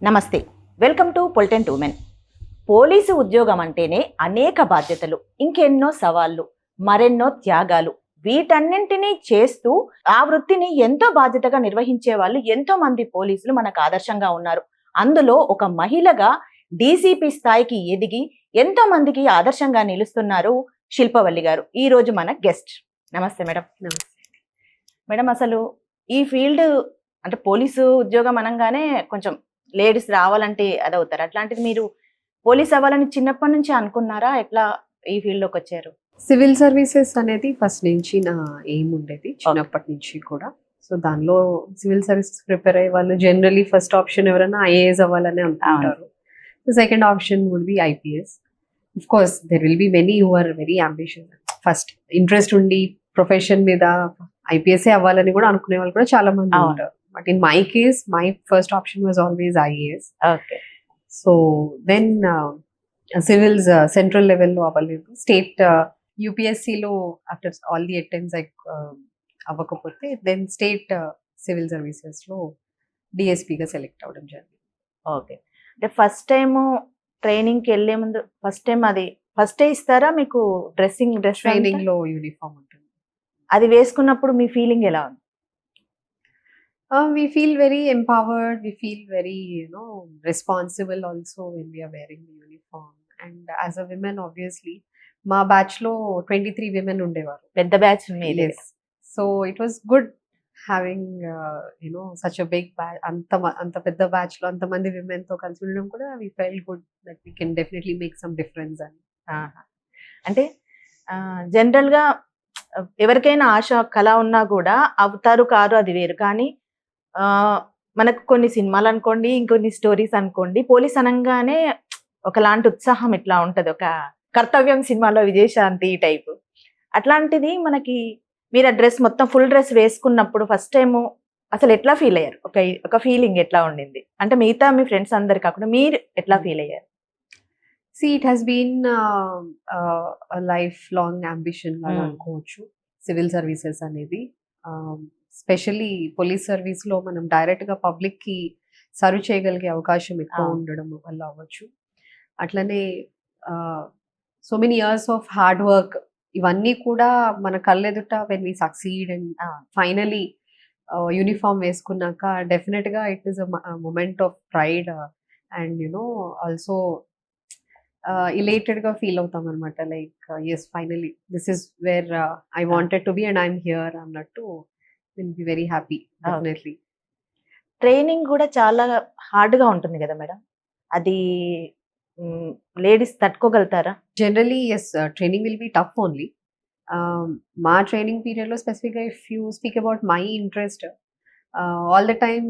నమస్తే, welcome to పొలిటెంట్ women. Police ఉద్యోగం అంటేనే అనేక బాధ్యతలు, ఇంకెన్నో సవాళ్లు, మరెన్నో త్యాగాలు. వీటన్నింటినీ చేస్తూ ఆ వృత్తిని ఎంతో బాధ్యతగా నిర్వహించే వాళ్ళు ఎంతో మంది పోలీసులు మనకు ఆదర్శంగా ఉన్నారు. అందులో ఒక మహిళగా డీసీపీ స్థాయికి ఎదిగి ఎంతో మందికి ఆదర్శంగా నిలుస్తున్నారు శిల్పవల్లి గారు. ఈ రోజు మన గెస్ట్. నమస్తే మేడం. నమస్తే మేడం, అసలు ఈ ఫీల్డ్ అంటే పోలీసు ఉద్యోగం అనగానే కొంచెం లేడీస్ రావాలంటే అదవుతారు. అట్లాంటిది మీరు పోలీస్ అవ్వాలని చిన్నప్పటి నుంచి అనుకున్నారా? ఎట్లా ఈ ఫీల్డ్ లోకి వచ్చారు? సివిల్ సర్వీసెస్ అనేది ఫస్ట్ నుంచి నా ఎయిమ్ ఉండేది, చిన్నప్పటి నుంచి కూడా. సో దానిలో సివిల్ సర్వీసెస్ ప్రిపేర్ అయ్యే వాళ్ళు జనరలీ ఫస్ట్ ఆప్షన్ ఎవరైనా ఐఏఎస్ అవ్వాలని అనుకుంటారు. Second option would be IPS. Of course there will be many who are very ambitious. First interest ఉండి ప్రొఫెషన్ మీద ఐపీఎస్ అవ్వాలని కూడా అనుకునే వాళ్ళు కూడా చాలా మంది ఉంటారు. But in my case my first option was always IAS. Okay. So then civils central లెవెల్లో అవ్వలేదు. స్టేట్ యూపీఎస్సీలో ఆఫ్టర్ ఆల్ ది అటెంప్ట్స్ అవ్వకపోతే దెన్ స్టేట్ సివిల్ సర్వీసెస్లో డిఎస్పీగా సెలెక్ట్ అవ్వడం జరిగింది. ఓకే. అంటే ఫస్ట్ టైం ట్రైనింగ్కి వెళ్ళే ముందు ఫస్ట్ డే ఇస్తారా మీకు? డ్రెస్ ట్రైనింగ్లో యూనిఫామ్ ఉంటుంది. అది వేసుకున్నప్పుడు మీ ఫీలింగ్ ఎలా ఉంది? We feel very empowered. We feel very, responsible also when we are wearing the uniform. And as a woman, obviously, మా batch లో 23 women ఉండేవారు. పెద్ద బ్యాచ్ మీది. Yes. So it was good having, such a big batch. అంత పెద్ద batch లో అంతమంది women తో కలిసి ఉండడం కూడా we felt good that we can definitely make some difference. అంటే జనరల్గా ఎవరికైనా ఆశ కళ ఉన్నా కూడా అవుతారు కారు అది వేరు. కానీ మనకు కొన్ని సినిమాలు అనుకోండి, ఇంకొన్ని స్టోరీస్ అనుకోండి, పోలీస్ అనగానే ఒకలాంటి ఉత్సాహం ఇట్లా ఉంటుంది. ఒక కర్తవ్యం సినిమాలో విజయశాంతి టైప్. అట్లాంటిది మనకి మీరు ఆ డ్రెస్ మొత్తం ఫుల్ డ్రెస్ వేసుకున్నప్పుడు ఫస్ట్ టైము అసలు ఎట్లా ఫీల్ అయ్యారు? ఒక ఫీలింగ్ ఎట్లా ఉండింది? అంటే మిగతా మీ ఫ్రెండ్స్ అందరు కాకుండా మీరు ఎట్లా ఫీల్ అయ్యారు? See, it has been a lifelong ambition లాగా అనుకోవచ్చు సివిల్ సర్వీసెస్ అనేది. స్పెషల్లీ పోలీస్ సర్వీస్లో మనం డైరెక్ట్గా పబ్లిక్కి సర్వ్ చేయగలిగే అవకాశం ఎక్కువ ఉండడం వల్ల అవ్వచ్చు. అట్లనే so many years of hard work ఇవన్నీ కూడా మన కళ్ళెదుట when we succeed and finally uniform వేసుకున్నాక డెఫినెట్గా it is a moment of pride and also ఇలేటెడ్గా ఫీల్ అవుతాం అనమాట. Like yes, finally this is where I wanted to be and I'm here అన్నట్టు will be very happy definitely. Training కూడా చాలా హార్డ్గా ఉంటుంది కదా మేడం, అది లేడీస్ తట్టుకోగలుగుతారా? Generally yes, training will be tough only. మా ట్రైనింగ్ పీరియడ్లో స్పెసిఫిక్గా if you speak about my interest, all the time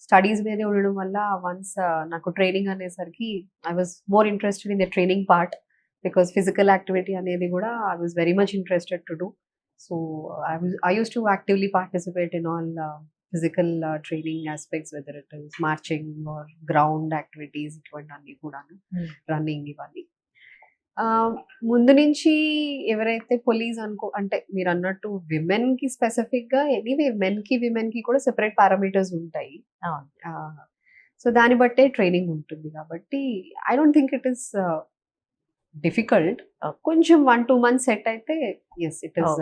studies మీదే ఉండడం వల్ల వన్స్ నాకు ట్రైనింగ్ అనేసరికి I was more interested in the training part because physical activity అనేది కూడా I was very much interested to do. So I used to actively participate in all physical training aspects, whether it is marching or ground activities, ఇటువంటివన్నీ కూడా running ఇవన్నీ. ముందు నుంచి ఎవరైతే police అంటే మీరు అన్నట్టు విమెన్ కి స్పెసిఫిక్ గా ఎనీవే విమెన్ కి కూడా సెపరేట్ పారామీటర్స్ ఉంటాయి. సో దాన్ని బట్టే ట్రైనింగ్ ఉంటుంది కాబట్టి I don't think it is difficult. కొంచెం 1-2 months సెట్ అయితే yes it is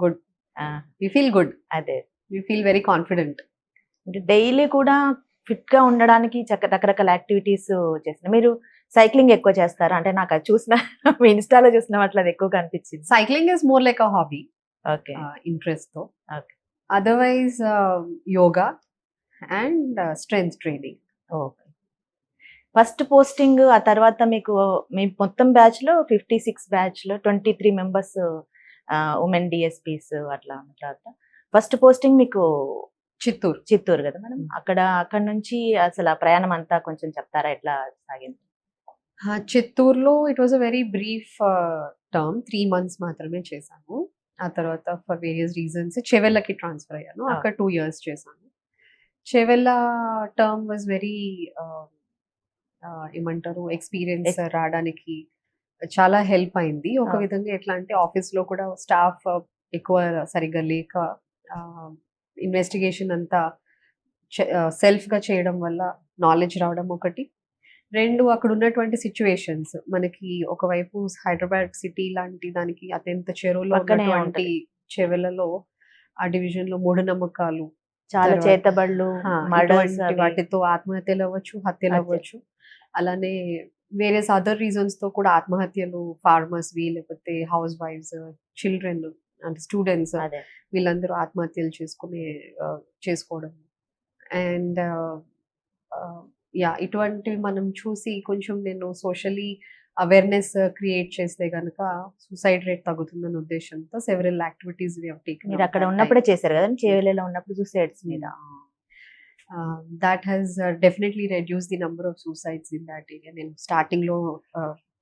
good. We feel good. అదే, వి ఫీల్ వెరీ కాన్ఫిడెంట్. అంటే డైలీ కూడా ఫిట్ గా ఉండడానికి రకరకాల యాక్టివిటీస్ చేస్తున్నారు. మీరు సైక్లింగ్ ఎక్కువ చేస్తారా? అంటే నాకు అది చూసిన మీ ఇన్స్టాలో చూసిన వాటిలో అది ఎక్కువగా అనిపించింది. Cycling is more like a hobby. Okay. Interest తో. Okay. Otherwise yoga and strength training. Okay. First posting, ఆ తర్వాత మీకు మీ మొత్తం బ్యాచ్ లో 56 బ్యాచ్ లో 23 మెంబర్స్ ఉమెన్ డిఎస్పీస్ అట్లా. ఫస్ట్ పోస్టింగ్ మీకు చిత్తూరు కదా మేడం? అక్కడ నుంచి అసలు ఆ ప్రయాణం అంతా కొంచెం చెప్తారా, ఎట్లా సాగింది? చిత్తూరులో it was a very brief term, 3 months మాత్రమే చేశాను. ఆ తర్వాత ఫర్ వేరియస్ రీజన్స్ చెవెళ్ళకి ట్రాన్స్ఫర్ అయ్యాను. అక్కడ 2 years చేశాను. చెవెళ్ళ టర్మ్ వాజ్ వెరీ ఏమంటారు, ఎక్స్పీరియన్స్ రావడానికి చాలా హెల్ప్ అయింది ఒక విధంగా. ఎట్లా అంటే ఆఫీస్లో కూడా స్టాఫ్ ఎక్కువ సరిగ్గా లేక ఇన్వెస్టిగేషన్ అంతా సెల్ఫ్గా చేయడం వల్ల నాలెడ్జ్ రావడం ఒకటి. 2 అక్కడ ఉన్నటువంటి సిచ్యువేషన్స్ మనకి ఒకవైపు హైదరాబాద్ సిటీ లాంటి దానికి అత్యంత చెరువులో పక్కనే ఉన్నటువంటి ఉంటది. చెవెలలో ఆ డివిజన్ లో మూఢనమ్మకాలు, చాలా తర్వాత చేతబడులు, మర్డర్స్ ఇటువంటి అవి. వాటితో ఆత్మహత్యలు అవ్వచ్చు, హత్యలు హత్య. అవ్వచ్చు. అలానే వేరియస్ అదర్ రీజన్స్ తో కూడా ఆత్మహత్యలు, ఫార్మర్స్ లేకపోతే హౌస్ వైఫ్స్, చిల్డ్రన్ అంటే స్టూడెంట్స్ అదే. వీళ్ళందరూ ఆత్మహత్యలు చేసుకోవడం. అండ్ ఇటువంటివి మనం చూసి కొంచెం నేను సోషలీ అవేర్నెస్ క్రియేట్ చేస్తే గనక సూసైడ్ రేట్ తగ్గుతుందన్న ఉద్దేశంతో సెవెరల్ యాక్టివిటీస్ మీరు అక్కడ ఉన్నప్పుడే చేశారు కదా, చేవెళ్ళలో ఉన్నప్పుడు సూసైడ్స్ మీద. that has definitely reduced the number of suicides in that area. నేను స్టార్టింగ్ లో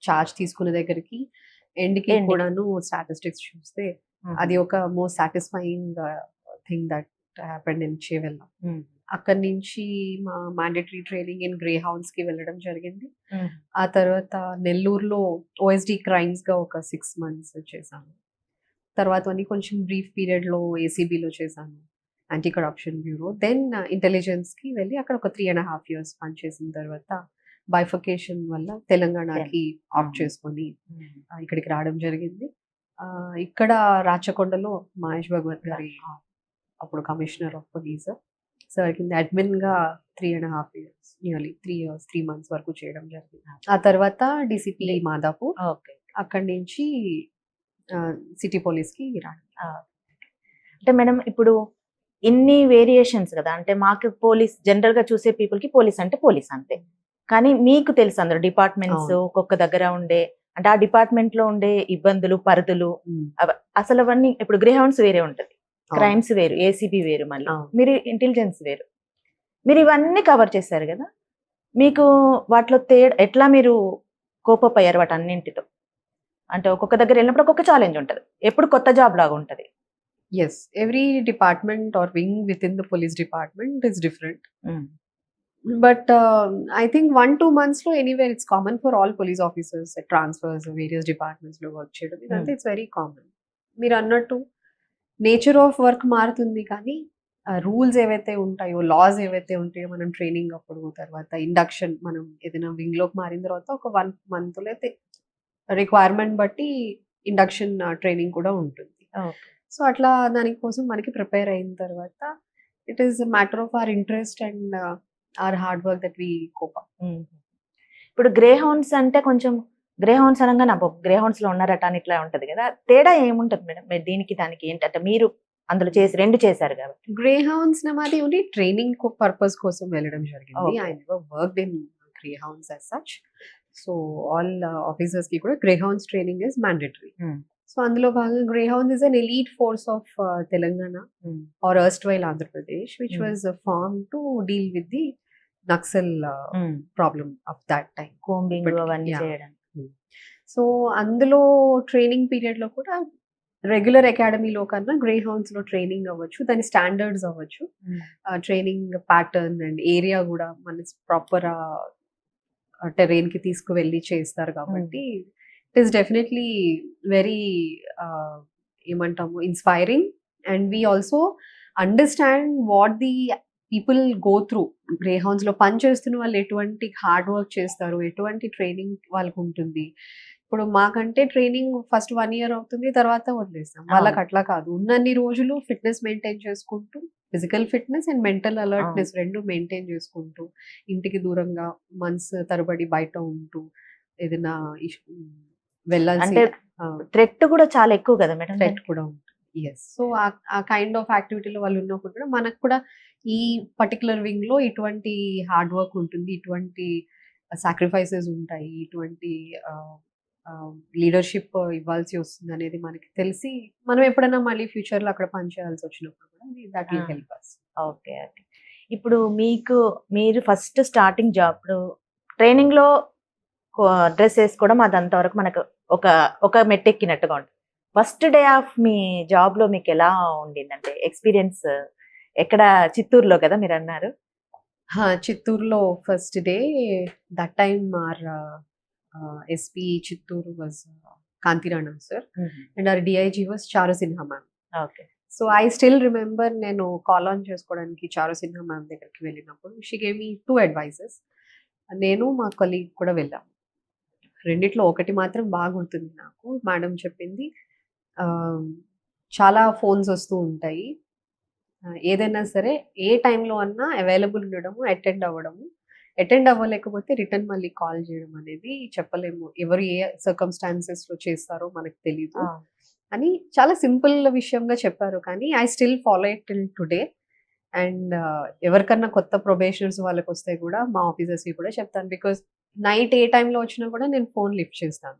చార్జ్ తీసుకునే దగ్గరికి ఎండ్కి End కి. కూడాను స్టాటిస్టిక్స్ చూస్తే అది ఒక most satisfying thing that happened in Chevella. అక్కడి నుంచి మా mandatory training in grey hounds కి వెళ్ళడం జరిగింది. ఆ తర్వాత నెల్లూరులో ఓఎస్డి క్రైమ్స్ గా ఒక 6 months చేశాను. తర్వాత అన్ని కొంచెం బ్రీఫ్ పీరియడ్ లో ఏసీబీలో చేశాను, anti corruption bureau. Then intelligence కి వెళ్ళి అక్కడ ఒక 3.5 years పనిచేసిన తర్వాత బైఫర్కేషన్ వల్ల తెలంగాణకి ఆప్ట్ చేసుకొని ఇక్కడికి రావడం జరిగింది. ఇక్కడ రాచకొండలో మహేష్ భగవత్ గారి అప్పుడు కమిషనర్ ఆఫ్ పోలీస్ సార్ కింద అడ్మిన్ గా 3.5 years, నియర్లీ 3 years 3 months వరకు చేయడం జరిగింది. ఆ తర్వాత డిసిపి మాదాపూర్, ఓకే. అక్కడి నుంచి సిటీ పోలీస్ కి రావడం. అంటే మేడం ఇప్పుడు ఇన్ని వేరియేషన్స్ కదా, అంటే మాకు పోలీస్ జనరల్ గా చూసే పీపుల్ కి పోలీస్ అంటే పోలీస్ అంతే. కానీ మీకు తెలుసు అందరు డిపార్ట్మెంట్స్ అవును. ఒక్కొక్క దగ్గర ఉండే, అంటే ఆ డిపార్ట్మెంట్ లో ఉండే ఇబ్బందులు, పరిధులు, అసలు అవన్నీ ఇప్పుడు గ్రే హౌండ్స్ వేరే ఉంటది, క్రైమ్స్ వేరు, ఏసీబీ వేరు, మళ్ళీ అవును. మీరు ఇంటెలిజెన్స్ వేరు. మీరు ఇవన్నీ కవర్ చేశారు కదా, మీకు వాటిలో ఎట్లా మీరు కోపప్ అయ్యారు వాటి అన్నింటితో? అంటే ఒక్కొక్క దగ్గర వెళ్ళినప్పుడు ఒక్కొక్క ఛాలెంజ్ ఉంటది, ఎప్పుడు కొత్త జాబ్ లాగా ఉంటది. Yes, every department or wing within the police department is different. But I think 1-2 months lo anywhere it's common for all police officers at transfers various departments lo work cheyadam. Idantha it's very common. మీరు అన్నట్టు nature of work మారుతుంది, కానీ rules ఏవైతే ఉంటాయో, loss ఏవైతే ఉంటాయో, మనం training అప్పుడు తర్వాత ఇండక్షన్, మనం ఏదైనా వింగ్ లోకి మారిన తర్వాత ఒక 1 month అయితే రిక్వైర్మెంట్ బట్టి ఇండక్షన్ ట్రైనింగ్ కూడా ఉంటుంది. సో అట్లా దానికోసం మనకి ప్రిపేర్ అయిన తర్వాత it is matter of our interest and our hard work that we cope. ఇప్పుడు గ్రే హౌండ్స్ అంటే కొంచెం, గ్రే హౌండ్స్ అనగా నా గ్రే హౌండ్స్ లో ఉన్నారట అని ఇట్లా ఉంటది కదా, తేడా ఏముంటది మేడం? మీరు దీనికి దానికి ఏంటంటే మీరు అందులో చేసి 2 చేశారు కాబట్టి. గ్రే హౌండ్స్ మాది ఓన్లీ ట్రైనింగ్ పర్పస్ కోసం వెళ్ళడం జరిగింది. Okay. I never worked in grey hounds as such. So all officers కి కూడా grey hounds training is mandatory. So అందులో భాగంగా grey hounds is an elite force of Telangana or erstwhile Andhra Pradesh, which was formed to deal with the Naxal problem of that time. Combing But, అవన్నీ yeah. చేయడం. So అందులో training period లో కూడా regular అకాడమీలో కన్నా grey hounds లో training అవ్వచ్చు, దాని స్టాండర్డ్స్ అవ్వచ్చు, ట్రైనింగ్ ప్యాటర్న్ అండ్ ఏరియా కూడా మన ప్రాపర్ టెరైన్ కి తీసుకువెళ్ళి చేస్తారు కాబట్టి ఇట్ ఈస్ డెఫినెట్లీ వెరీ ఏమంటాము inspiring. And we also understand what the people go through. Grey hounds లో పని చేస్తున్న వాళ్ళు ఎటువంటి హార్డ్ వర్క్ చేస్తారు, ఎటువంటి ట్రైనింగ్ వాళ్ళకు ఉంటుంది. ఇప్పుడు మాకంటే ట్రైనింగ్ ఫస్ట్ 1 year అవుతుంది, తర్వాత వదిలేస్తాం. వాళ్ళకి అట్లా కాదు, ఉన్నన్ని రోజులు ఫిట్నెస్ మెయింటైన్ చేసుకుంటూ, physical fitness and mental alertness 2 maintain చేసుకుంటూ, ఇంటికి దూరంగా మంత్స్ తరబడి బయట ఉంటూ ఏదైనా వెళ్ళాల్సి అంటే థ్రెట్ కూడా చాలా ఎక్కువ కదా మేడం? థ్రెట్ కూడా ఉంటుంది. ఎస్. సో ఆ కైండ్ ఆఫ్ యాక్టివిటీలో వాళ్ళు ఉన్నప్పుడు కూడా మనకు కూడా ఈ పర్టికులర్ వింగ్ లో ఇటువంటి హార్డ్ వర్క్ ఉంటుంది, ఇటువంటి సాక్రిఫైసెస్ ఉంటాయి, ఇటువంటి లీడర్షిప్ ఇవ్వాల్సి వస్తుంది అనేది మనకి తెలిసి మనం ఎప్పుడైనా మళ్ళీ ఫ్యూచర్ లో అక్కడ పనిచేయాల్సి వచ్చినప్పుడు కూడా that will help us. Okay. ఇప్పుడు మీరు ఫస్ట్ స్టార్టింగ్ జాబ్ ట్రైనింగ్ లో డ్రెస్ వేసుకోవడం అదంతా వరకు మనకు ఒక మెట్టెక్కినట్టుగా ఉంటుంది. First day of me job లో మీకు ఎలా ఉండిందంటే ఎక్స్పీరియన్స్? ఎక్కడ? చిత్తూరులో కదా మీరు అన్నారు? చిత్తూరులో first day that time our SP Chittoor was Kanthirana sir and our DIG was Charu Sinha ma'am. Okay. So I still remember నేను కాల్ ఆన్ చేసుకోవడానికి చారు సిన్హా మ్యామ్ దగ్గరికి వెళ్ళినప్పుడు షీ గేవ్ మీ 2 అడ్వైసెస్. నేను మా కొలీగ్ కూడా వెళ్ళాము. రెండిట్లో ఒకటి మాత్రం బాగా గుర్తుంది నాకు. మేడం చెప్పింది, ఆహ్, చాలా ఫోన్స్ వస్తూ ఉంటాయి. ఏదైనా సరే ఏ టైంలో అన్నా అవైలబుల్ ఉండడము, అటెండ్ అవ్వడము. అటెండ్ అవ్వలేకపోతే రిటర్న్ మళ్ళీ కాల్ చేయడం అనేది చెప్పలేము. ఎవరు ఏ సర్కమ్‌స్టాన్సెస్‌లో చేస్తారో మనకు తెలీదు అని చాలా సింపుల్ విషయంగా చెప్పారు. కానీ I still follow it till today. And ఎవరికన్నా కొత్త ప్రొబేషనర్స్ వాళ్ళకొస్తే కూడా మా ఆఫీసర్స్‌కి కూడా చెప్తాను. బికాజ్ నైట్ ఏ టైంలో వచ్చినా కూడా నేను ఫోన్ లిఫ్ట్ చేస్తాను.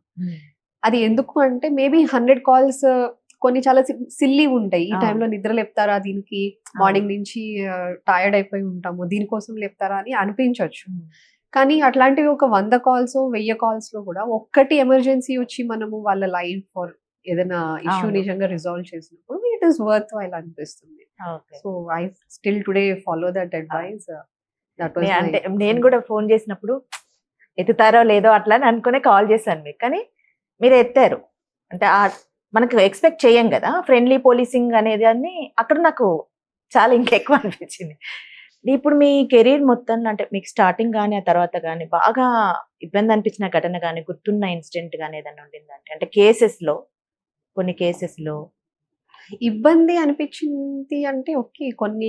అది ఎందుకు అంటే మేబీ 100 కాల్స్ కొన్ని చాలా సిల్లీ ఉంటాయి. ఈ టైంలో నిద్ర లేపుతారా దీనికి, మార్నింగ్ నుంచి టైర్డ్ అయిపోయి ఉంటాము, దీనికోసం లేపుతారా అని అనిపించవచ్చు. కానీ అట్లాంటివి ఒక 100 కాల్స్ 1000 కాల్స్‌లో కూడా ఒక్కటి ఎమర్జెన్సీ వచ్చి మనము వాళ్ళ లైఫ్ ఆర్ ఏదైనా ఇష్యూ అవును. నిజంగా రిజాల్వ్ చేసినప్పుడు ఇట్ ఈస్ వర్త్ వైల్ అనిపిస్తుంది. Okay. So I still today follow that advice. That was అంటే నేను కూడా ఫోన్ చేసినప్పుడు ఎత్తుతారో లేదో అట్లా అని అనుకునే కాల్ చేశాను మీకు. కానీ మీరు ఎత్తారు. అంటే మనకు ఎక్స్పెక్ట్ చేయం కదా ఫ్రెండ్లీ పోలీసింగ్ అనేది అని. అక్కడ నాకు చాలా ఇంకెక్కువ అనిపించింది. ఇప్పుడు మీ కెరీర్ మొత్తంలో అంటే మీకు స్టార్టింగ్ కానీ ఆ తర్వాత కానీ బాగా ఇబ్బంది అనిపించిన ఘటన కానీ గుర్తున్న ఇన్సిడెంట్ కానీ ఏదైనా ఉండిందంటే అంటే కేసెస్లో కొన్ని కేసెస్లో ఇబ్బంది అనిపించింది అంటే ఓకే. కొన్ని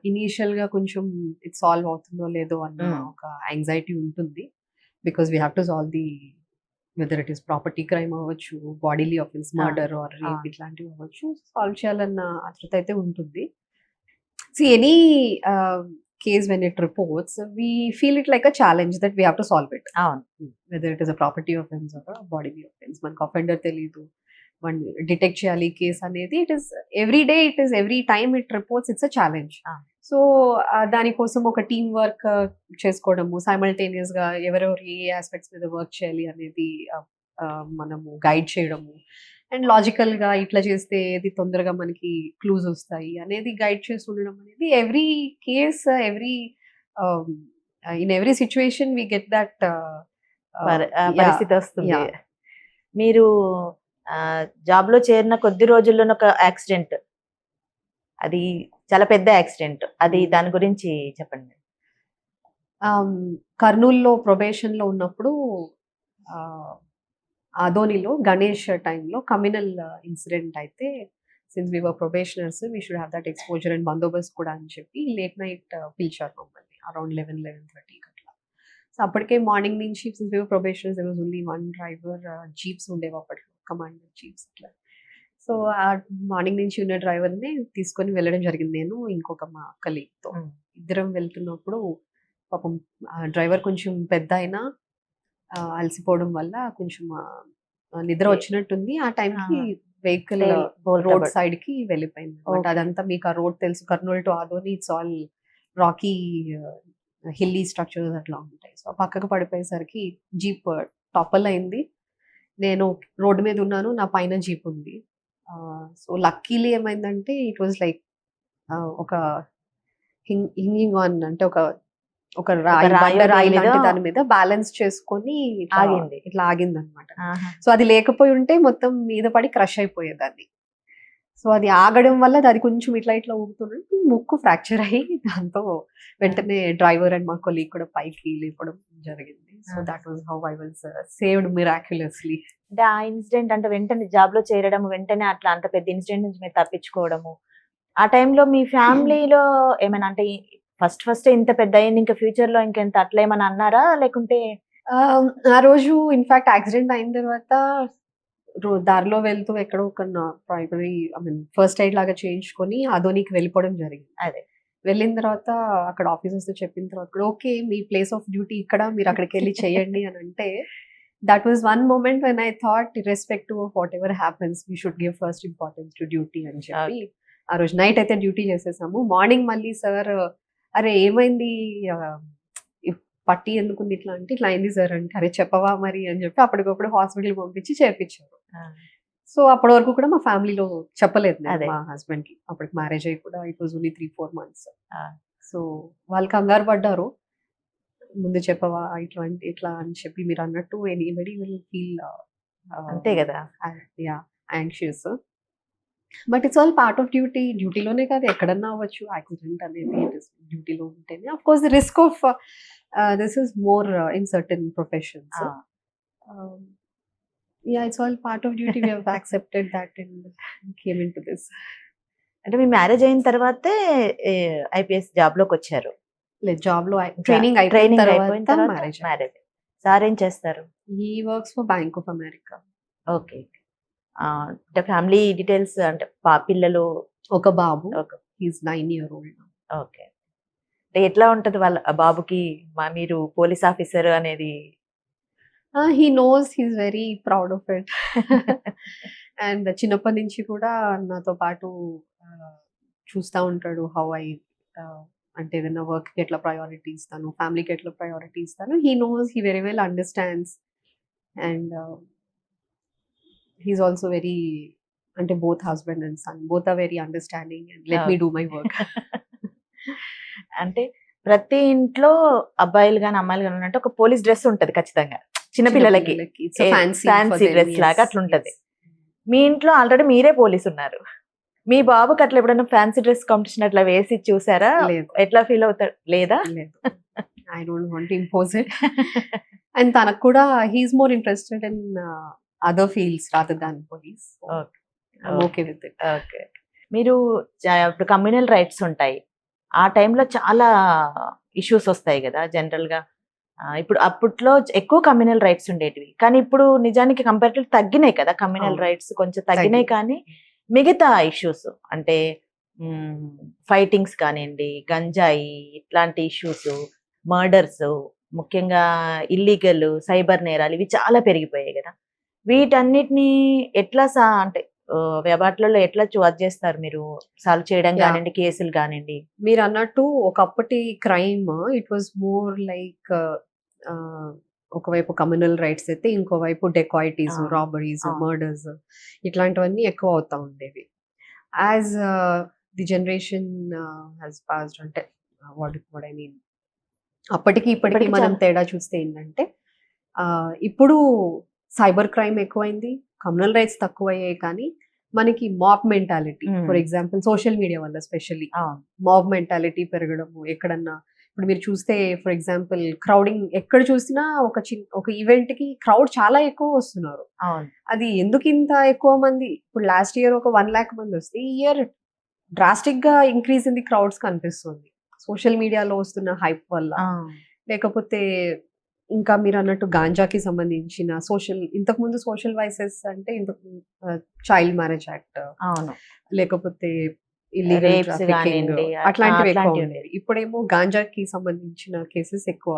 ఇనీషియల్‌గా కొంచెం ఇది సాల్వ్ అవుతుందో లేదో అన్న ఒక యాంగ్జైటీ ఉంటుంది. Because we have to solve the whether it is property crime అవ్వచ్చు, bodily offence, murder or rape ఇట్లాంటివి అవ్వచ్చు. సాల్వ్ చేయాలన్న ఆతృత అయితే ఉంటుంది. Any case when it reports we feel it like a challenge that we have to solve it. అవును. Whether it is a property offence or bodily offence. మనకు offender తెలీదు, detect చేయాలి కేస్ అనేది. It is every day, it is every time it reports, it's a challenge. So దానికోసం ఒక team work చేసుకోవడము, simultaneous గా ఎవరెవరు ఏ ఆస్పెక్ట్స్ మీద వర్క్ చేయాలి అనేది మనము గైడ్ చేయడము, అండ్ లాజికల్ గా ఇట్లా చేస్తే ఏది తొందరగా మనకి క్లూజ్ వస్తాయి అనేది గైడ్ చేసి ఉండడం అనేది every case, every in every situation we get that పరిస్థితి వస్తుంది. మీరు జాబ్ లో చేరిన కొద్ది రోజుల్లోనే ఒక యాక్సిడెంట్, అది చాలా పెద్ద యాక్సిడెంట్, అది దాని గురించి చెప్పండి. కర్నూలులో ప్రొబేషన్ లో ఉన్నప్పుడు ఆదోనిలో గణేష్ టైంలో కమ్యూనల్ ఇన్సిడెంట్ అయితే, since we were probationers we should have that exposure and బందోబస్త్ కూడా అని చెప్పి లేట్ నైట్ పిలిచారు మమ్మల్ని అరౌండ్ 11-11:30 అట్లా. సో అప్పటికే మార్నింగ్ నుంచి since we were probationers there was only one driver, jeeps ఉండేవి అప్పట్లో, కమాండర్ జీప్స్ అట్లా. సో ఆ మార్నింగ్ నుంచి ఉన్న డ్రైవర్ని తీసుకొని వెళ్ళడం జరిగింది నేను ఇంకొక మా కలీగ్తో. ఇద్దరం వెళ్తున్నప్పుడు పాపం డ్రైవర్ కొంచెం పెద్ద అయినా అలసిపోవడం వల్ల కొంచెం నిద్ర వచ్చినట్టుంది. ఆ టైంకి వెహికల్ రోడ్ సైడ్ కి వెళ్ళిపోయింది అనమాట. అదంతా మీకు ఆ రోడ్ తెలుసు, Kurnool to Adoni, it's all Rocky hilly structures అట్లా ఉంటాయి. సో పక్కకు పడిపోయేసరికి జీప్ టాపల్ అయింది. నేను రోడ్డు మీద ఉన్నాను, నా పైన జీప్ ఉంది. సో లక్కీలీ ఏమైందంటే ఇట్ వాజ్ లైక్ ఒక హింగింగ్ ఆన్ అంటే ఒక రాయి లాంటి దాని మీద బ్యాలెన్స్ చేసుకొని ఇట్లా ఆగింది అనమాట. సో అది లేకపోయి ఉంటే మొత్తం మీద పడి క్రష్ అయిపోయేదాన్ని. సో అది ఆగడం వల్ల అది కొంచెం ఇట్లా ఊగుతుండే ముక్కు ఫ్రాక్చర్ అయ్యి దాంతో వెంటనే డ్రైవర్ అండ్ మా కొలీగ్ కూడా పైకి లేపడం జరిగింది. So that was how I was saved miraculously. అంటే ఆ ఇన్సిడెంట్ అంటే వెంటనే జాబ్ లో చేరడం, వెంటనే అట్లా అంత పెద్ద ఇన్సిడెంట్ నుంచి మీరు తప్పించుకోవడము, ఆ టైంలో మీ ఫ్యామిలీలో ఏమైనా అంటే ఫస్ట్ ఇంత పెద్ద అయింది ఇంకా ఫ్యూచర్ లో ఇంకెంత అట్లా ఏమైనా అన్నారా లేకుంటే? ఆ రోజు ఇన్ఫాక్ట్ యాక్సిడెంట్ అయిన తర్వాత దారిలో వెళ్తూ ఎక్కడో ఒక ప్రైమరీ ఫస్ట్ ఎయిడ్ లాగా చేయించుకొని ఆదోనికి వెళ్ళిపోవడం జరిగింది. అదే వెళ్ళిన తర్వాత అక్కడ ఆఫీసర్స్ చెప్పిన తర్వాత కూడా ఓకే మీ ప్లేస్ ఆఫ్ డ్యూటీ ఇక్కడ, మీరు అక్కడికి వెళ్ళి చేయండి అని అంటే that was one moment when I thought irrespective of whatever happens we should give first importance to duty అని చెప్పి ఆ రోజు నైట్ అయితే డ్యూటీ చేసేసాము. మార్నింగ్ మళ్ళీ సార్ అరే ఏమైంది పట్టి ఎందుకుంది ఇట్లా అంటే ఇట్లా అయింది సార్ అంటే అరే చెప్పవా మరి అని చెప్పి అప్పటికప్పుడు హాస్పిటల్ పంపించి చేర్పించారు. సో అప్పటి వరకు కూడా మా ఫ్యామిలీలో చెప్పలేదు మా హస్బెండ్ కి. అప్పటికి మ్యారేజ్ అయ్యి కూడా it was only 3-4 months. So వాళ్ళు కంగారు పడ్డారు, ముందు చెప్పవా ఇట్లా అని చెప్పి. మీరు అన్నట్టు ఎనీబడి విల్ ఫీల్ అంతే కదా anxious. But it's all part of duty. డ్యూటీలోనే కాదు ఎక్కడన్నా అవ్వచ్చు యాక్సిడెంట్ అనేది. డ్యూటీలో ఉంటేనే of course the risk of this is more in certain professions. Ya, it's all part of duty. We have accepted that and came into this. అంటే మీ marriage అయిన తర్వాతే ఐపీఎస్ జాబ్ లోకి వచ్చారు. లేదు, జాబ్ లో ట్రైనింగ్ అయిపోయిన ట్రైనింగ్ అయిపోయిన తర్వాత తర్వాత మ్యారేజ్. మ్యారేజ్. సార్ ఏం చేస్తారు? He works for bank of America. Okay. అంటే ఫ్యామిలీ డీటెయిల్స్ అంటే పిల్లలు. ఒక బాబు, okay. He's 9 year old. Okay. అంటే ఎట్లా ఉంటది వాళ్ళ ఆ బాబుకి మీరు పోలీస్ ఆఫీసర్ అనేది? He knows, he's very proud of it. And చిన్నప్పటి నుంచి కూడా నాతో పాటు చూస్తూ ఉంటాడు హౌ ఐ అంటే ఏదైనా వర్క్కి ఎట్లా ప్రయారిటీ ఇస్తాను, ఫ్యామిలీకి ఎట్లా ప్రయారిటీ ఇస్తాను. He knows, he very well understands. And he's also very, అంటే both husband and son both are very understanding and let me do my work. అంటే ప్రతి ఇంట్లో అబ్బాయిలు కానీ అమ్మాయిలు కానీ ఉన్నట్టు ఒక పోలీస్ డ్రెస్ ఉంటది ఖచ్చితంగా చిన్నపిల్లలకి. ఫ్యాన్సీ డ్రెస్ లాగా అట్లా ఉంటది. మీ ఇంట్లో ఆల్రెడీ మీరే పోలీస్ ఉన్నారు. మీ బాబుకి అట్లా ఎప్పుడైనా ఫ్యాన్సీ డ్రెస్ కాంపిటీషన్ అట్లా వేసి చూసారా? లేదు. ఎట్లా ఫీల్ అవుతాడు? లేదా? లేదు, I don't want to impose it. And తనకు కూడా he is more interested in other fields rather than police. Okay with it. Okay. మీరు ఇప్పుడు కమ్యూనల్ రైట్స్ ఉంటాయి, ఆ టైంలో చాలా ఇష్యూస్ వస్తాయి కదా జనరల్ గా. ఇప్పుడు అప్పట్లో ఎక్కువ కమ్యూనల్ రైట్స్ ఉండేటివి, కానీ ఇప్పుడు నిజానికి కంపారిటివ్ తగ్గినాయి కదా కమ్యూనల్ రైట్స్, కొంచెం తగ్గినాయి. కానీ మిగతా ఇష్యూస్ అంటే ఫైటింగ్స్ కానివ్వండి, గంజాయి ఇట్లాంటి ఇష్యూస్, మర్డర్స్, ముఖ్యంగా ఇల్లీగల్ సైబర్ నేరాలు ఇవి చాలా పెరిగిపోయాయి కదా. వీటన్నిటిని ఎట్లా అంటే వాటిలలో ఎట్లా అది చేస్తారు మీరు? సాల్వ్ చేయడం కానివ్వండి, కేసులు కానివ్వండి. మీరు అన్నట్టు ఒకప్పటి crime it was more like ఒకవైపు కమ్యూనల్ రైట్స్ అయితే ఇంకోవైపు డెకాయిటీస్, రాబరీస్, మర్డర్స్ ఇట్లాంటివన్నీ ఎక్కువ అవుతా ఉండేవి. As the generation has passed, అంటే వాట్ ఐ మీన్ అప్పటికి ఇప్పటికి మనం తేడా చూస్తే ఏంటంటే ఇప్పుడు సైబర్ క్రైమ్ ఎక్కువైంది, కమ్యూనల్ రైట్స్ తక్కువయ్యాయి. కానీ మనకి mob mentality, for example social media వల్ల స్పెషల్లీ మాబ్ మెంటాలిటీ పెరగడము. ఎక్కడన్నా ఇప్పుడు మీరు చూస్తే ఫర్ ఎగ్జాంపుల్ క్రౌడింగ్ ఎక్కడ చూసినా ఒక ఈవెంట్ కి క్రౌడ్ చాలా ఎక్కువ వస్తున్నారు. అది ఎందుకు ఇంత ఎక్కువ మంది? ఇప్పుడు లాస్ట్ ఇయర్ ఒక 1 lakh మంది వస్తే ఈ ఇయర్ డ్రాస్టిక్ గా ఇంక్రీజ్ ఇన్ ది క్రౌడ్స్ కనిపిస్తుంది సోషల్ మీడియాలో వస్తున్న హైప్ వల్ల. లేకపోతే ఇంకా మీరు అన్నట్టు గాంజాకి సంబంధించిన ఇంతకుముందు సోషల్ వైసెస్ అంటే చైల్డ్ మ్యారేజ్ యాక్ట్, లేకపోతే ఇల్లీగల్ ట్రాఫికింగ్ అట్లాంటివి ఎక్కువ ఉండేవి. ఇప్పుడేమో గాంజాకి సంబంధించిన కేసెస్ ఎక్కువ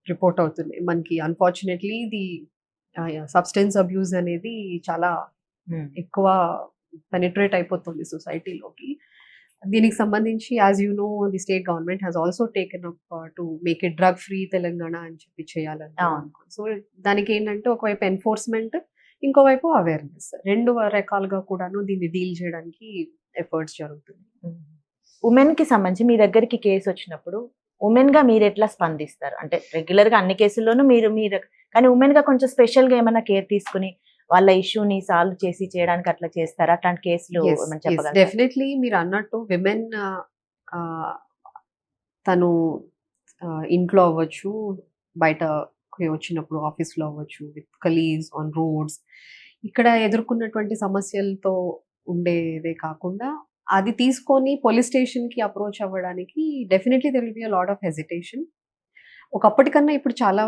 రిపోర్ట్ అవుతున్నాయి మనకి. అన్ఫార్చునేట్లీ ది సబ్స్టెన్స్ అబ్యూస్ అనేది చాలా ఎక్కువ పెనిట్రేట్ అయిపోతుంది సొసైటీలోకి. దీనికి సంబంధించి as you know the state government has also taken up to make it drug free Telangana అని చెప్పి చేయాలని. సో దానికి ఏంటంటే ఒకవైపు ఎన్ఫోర్స్మెంట్, ఇంకోవైపు అవేర్నెస్, 2 రకాలుగా కూడాను దీన్ని డీల్ చేయడానికి ఎఫర్ట్స్ జరుగుతుంది. ఉమెన్ కి సంబంధించి మీ దగ్గరికి కేసు వచ్చినప్పుడు ఉమెన్ గా మీరు ఎట్లా స్పందిస్తారు? అంటే రెగ్యులర్ గా అన్ని కేసుల్లోనూ మీరు కానీ ఉమెన్ గా కొంచెం స్పెషల్ గా ఏమైనా కేర్ తీసుకుని వాళ్ళ ఇష్యూని సాల్వ్ చేసి చేయడానికి అట్లా చేస్తారా? అట్లాంటి కేసులు చెప్పగలరా? డెఫినెట్లీ మీరు అన్నట్టు విమెన్ తను ఇంట్లో అవ్వచ్చు, బయట వచ్చినప్పుడు ఆఫీస్లో అవ్వచ్చు, విత్ కలీగ్స్ ఆన్ రోడ్స్, ఇక్కడ ఎదుర్కొన్నటువంటి సమస్యలతో ఉండేదే కాకుండా అది తీసుకొని పోలీస్ స్టేషన్కి అప్రోచ్ అవ్వడానికి definitely there will be a lot of hesitation. ఒకప్పటికన్నా ఇప్పుడు చాలా